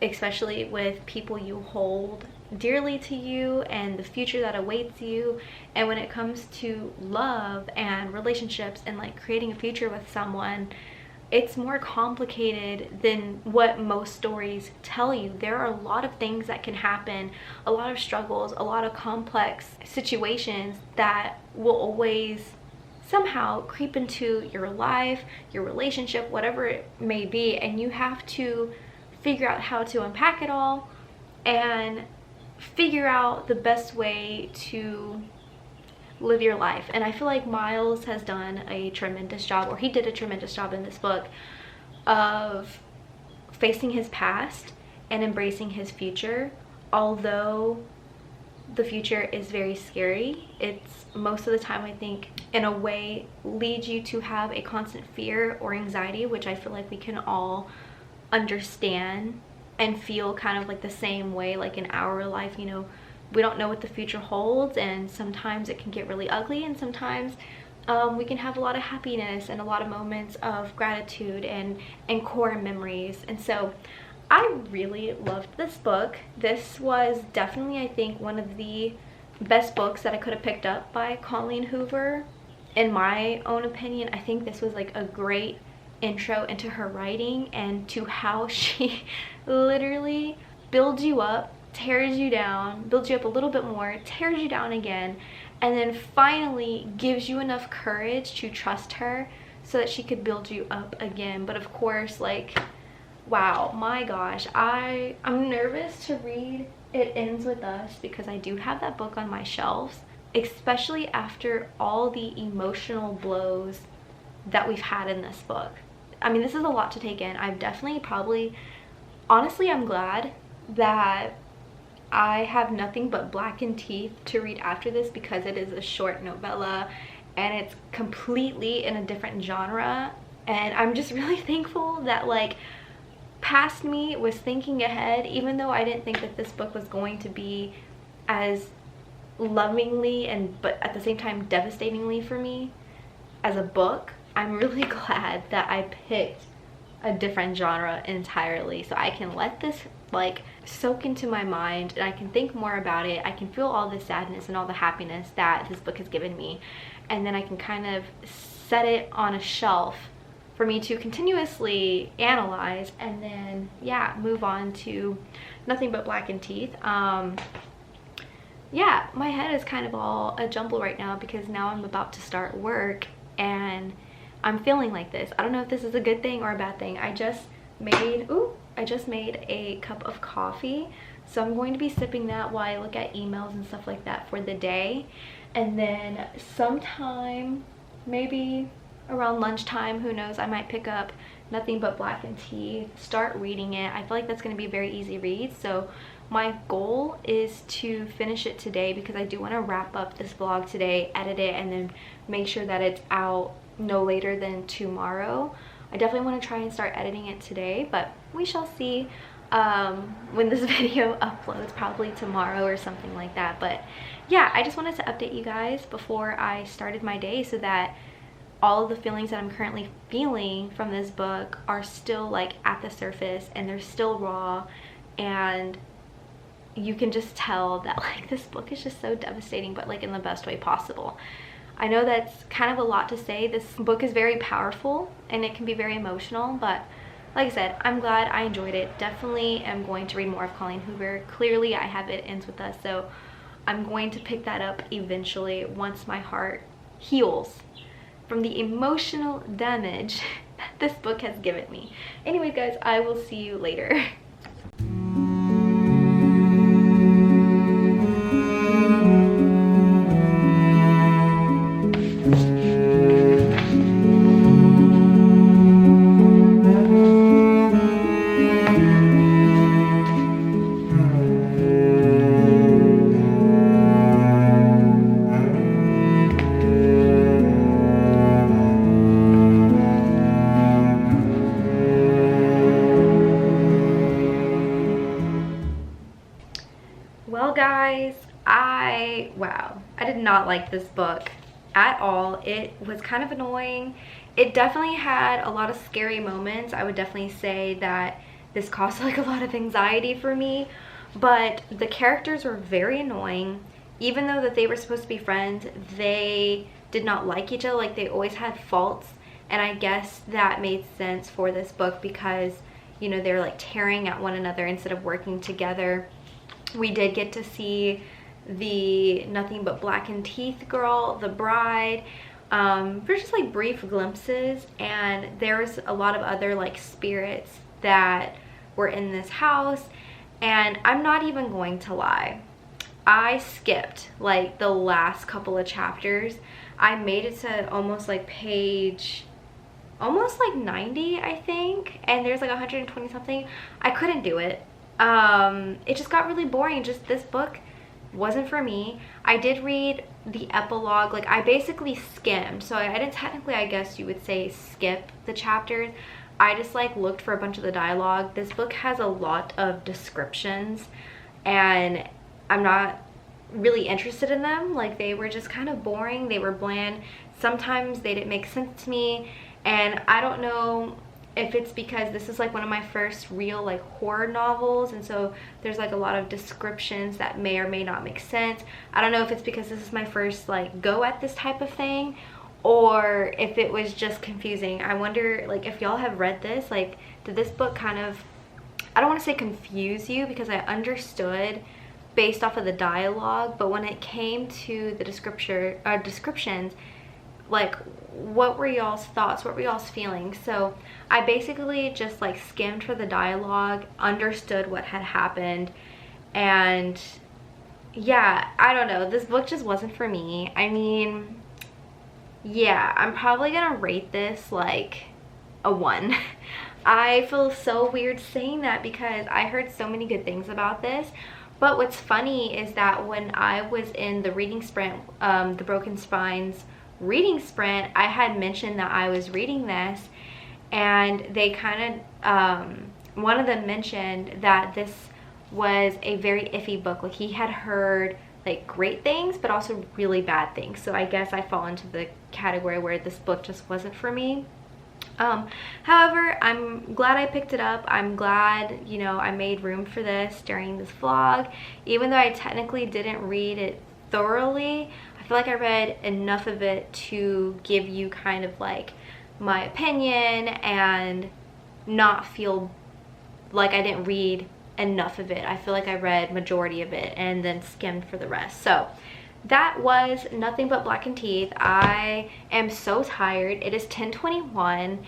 especially with people you hold dearly to you and the future that awaits you. And when it comes to love and relationships and like creating a future with someone, it's more complicated than what most stories tell you. There are a lot of things that can happen, a lot of struggles, a lot of complex situations that will always somehow creep into your life, your relationship, whatever it may be, and you have to figure out how to unpack it all and figure out the best way to live your life. And I feel like Miles has done a tremendous job, or he did a tremendous job in this book, of facing his past and embracing his future. Although the future is very scary, it's most of the time, I think, in a way leads you to have a constant fear or anxiety, which I feel like we can all understand and feel kind of like the same way, like in our life. You know, we don't know what the future holds, and sometimes it can get really ugly, and sometimes we can have a lot of happiness and a lot of moments of gratitude and core memories. And so I really loved this book. This was definitely, I think, one of the best books that I could have picked up by Colleen Hoover. In my own opinion, I think this was like a great intro into her writing and to how she literally builds you up, tears you down, builds you up a little bit more, tears you down again, and then finally gives you enough courage to trust her so that she could build you up again. But of course, like, wow, my gosh, I'm nervous to read It Ends With Us because I do have that book on my shelves, especially after all the emotional blows that we've had in this book. I mean, this is a lot to take in. I've definitely probably, honestly, I'm glad that I have nothing but blackened teeth to read after this, because it is a short novella and it's completely in a different genre. And I'm just really thankful that, like, past me was thinking ahead, even though I didn't think that this book was going to be as lovingly and but at the same time devastatingly for me as a book. I'm really glad that I picked a different genre entirely, so I can let this like soak into my mind and I can think more about it. I can feel all the sadness and all the happiness that this book has given me, and then I can kind of set it on a shelf for me to continuously analyze, and then yeah, move on to Nothing But Blackened Teeth. Yeah, my head is kind of all a jumble right now because now I'm about to start work and I'm feeling like this. I don't know if this is a good thing or a bad thing. I just made a cup of coffee, so I'm going to be sipping that while I look at emails and stuff like that for the day. And then sometime, maybe around lunchtime, who knows, I might pick up Nothing But Blackened Teeth, start reading it. I feel like that's going to be a very easy read, so my goal is to finish it today because I do want to wrap up this vlog today, edit it, and then make sure that it's out no later than tomorrow. I definitely want to try and start editing it today, but we shall see when this video uploads, probably tomorrow or something like that. But yeah, I just wanted to update you guys before I started my day so that all of the feelings that I'm currently feeling from this book are still like at the surface and they're still raw, and you can just tell that like this book is just so devastating, but like in the best way possible. I know that's kind of a lot to say. This book is very powerful and it can be very emotional, but like I said, I'm glad I enjoyed it. Definitely am going to read more of Colleen Hoover. Clearly I have It Ends With Us, so I'm going to pick that up eventually once my heart heals from the emotional damage that this book has given me. Anyways guys, I will see you later. not like this book at all. It was kind of annoying. It definitely had a lot of scary moments. I would definitely say that this caused like a lot of anxiety for me, but the characters were very annoying. Even though that they were supposed to be friends, they did not like each other. Like, they always had faults, and I guess that made sense for this book because, you know, they're like tearing at one another instead of working together. We did get to see the Nothing But Blackened Teeth girl, the bride, for just like brief glimpses, and there was a lot of other like spirits that were in this house. And I'm not even going to lie, I skipped like the last couple of chapters. I made it to almost like page almost like 90, I think, and there's like 120 something. I couldn't do it. It just got really boring. Just this book wasn't for me. I did read the epilogue. Like, I basically skimmed, so I didn't technically, I guess you would say, skip the chapters. I just like looked for a bunch of the dialogue. This book has a lot of descriptions, and I'm not really interested in them. Like, they were just kind of boring. They were bland. Sometimes they didn't make sense to me, and I don't know if it's because this is like one of my first real like horror novels, and so there's like a lot of descriptions that may or may not make sense. I don't know if it's because this is my first like go at this type of thing, or if it was just confusing. I wonder, like, if y'all have read this, like, did this book kind of, I don't want to say confuse you, because I understood based off of the dialogue, but when it came to the descriptions, like, what were y'all's thoughts? What were y'all's feelings? So I basically just like skimmed for the dialogue, understood what had happened, and yeah, I don't know, this book just wasn't for me. I mean, yeah, I'm probably gonna rate this like a 1. I feel so weird saying that because I heard so many good things about this. But what's funny is that when I was in the reading sprint, the Broken Spines reading sprint, I had mentioned that I was reading this, and they kind of, one of them mentioned that this was a very iffy book. Like, he had heard like great things, but also really bad things. So I guess I fall into the category where this book just wasn't for me. However, I'm glad I picked it up. I'm glad, you know, I made room for this during this vlog. Even though I technically didn't read it thoroughly, I feel like I read enough of it to give you kind of like my opinion and not feel like I didn't read enough of it. I feel like I read majority of it and then skimmed for the rest. So that was Nothing But Blackened Teeth. I am so tired. It is 10:21.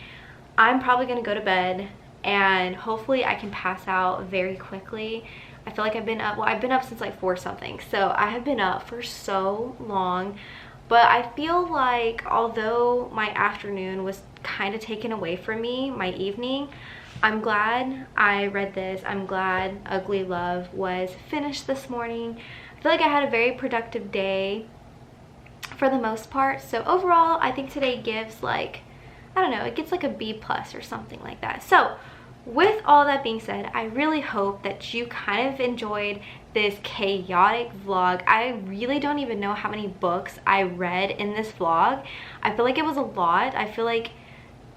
I'm probably gonna go to bed, and hopefully I can pass out very quickly. I feel like I've been up, well, I've been up since like 4 something, so I have been up for so long. But I feel like although my afternoon was kind of taken away from me, my evening, I'm glad I read this. I'm glad Ugly Love was finished this morning. I feel like I had a very productive day for the most part. So overall, I think today gives like, I don't know, it gets like a B+ or something like that. So with all that being said, I really hope that you kind of enjoyed this chaotic vlog. I really don't even know how many books I read in this vlog. I feel like it was a lot. I feel like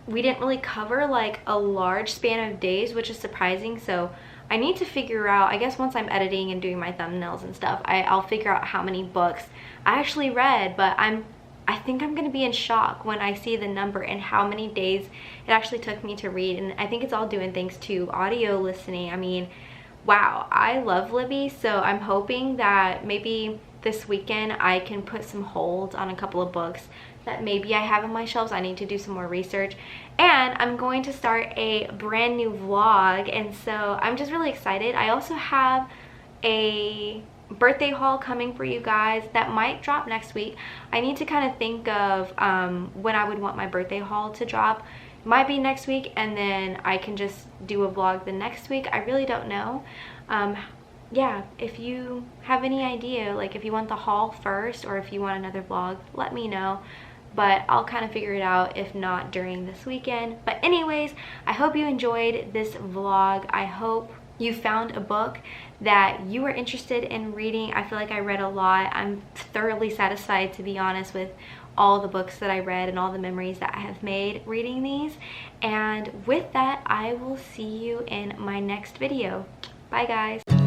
we didn't really cover like a large span of days, which is surprising. So I need to figure out, I guess once I'm editing and doing my thumbnails and stuff, I'll figure out how many books I actually read. But I think I'm gonna be in shock when I see the number and how many days it actually took me to read. And I think it's all doing thanks to audio listening. I mean, wow, I love Libby. So I'm hoping that maybe this weekend I can put some holds on a couple of books that maybe I have on my shelves. I need to do some more research, and I'm going to start a brand new vlog, and so I'm just really excited. I also have a birthday haul coming for you guys that might drop next week. I need to kind of think of when I would want my birthday haul to drop. It might be next week, and then I can just do a vlog the next week. I really don't know. Yeah, if you have any idea, like if you want the haul first or if you want another vlog, let me know. But I'll kind of figure it out if not during this weekend. But anyways, I hope you enjoyed this vlog. I hope you found a book that you were interested in reading. I feel like I read a lot. I'm thoroughly satisfied, to be honest, with all the books that I read and all the memories that I have made reading these. And with that, I will see you in my next video. Bye guys.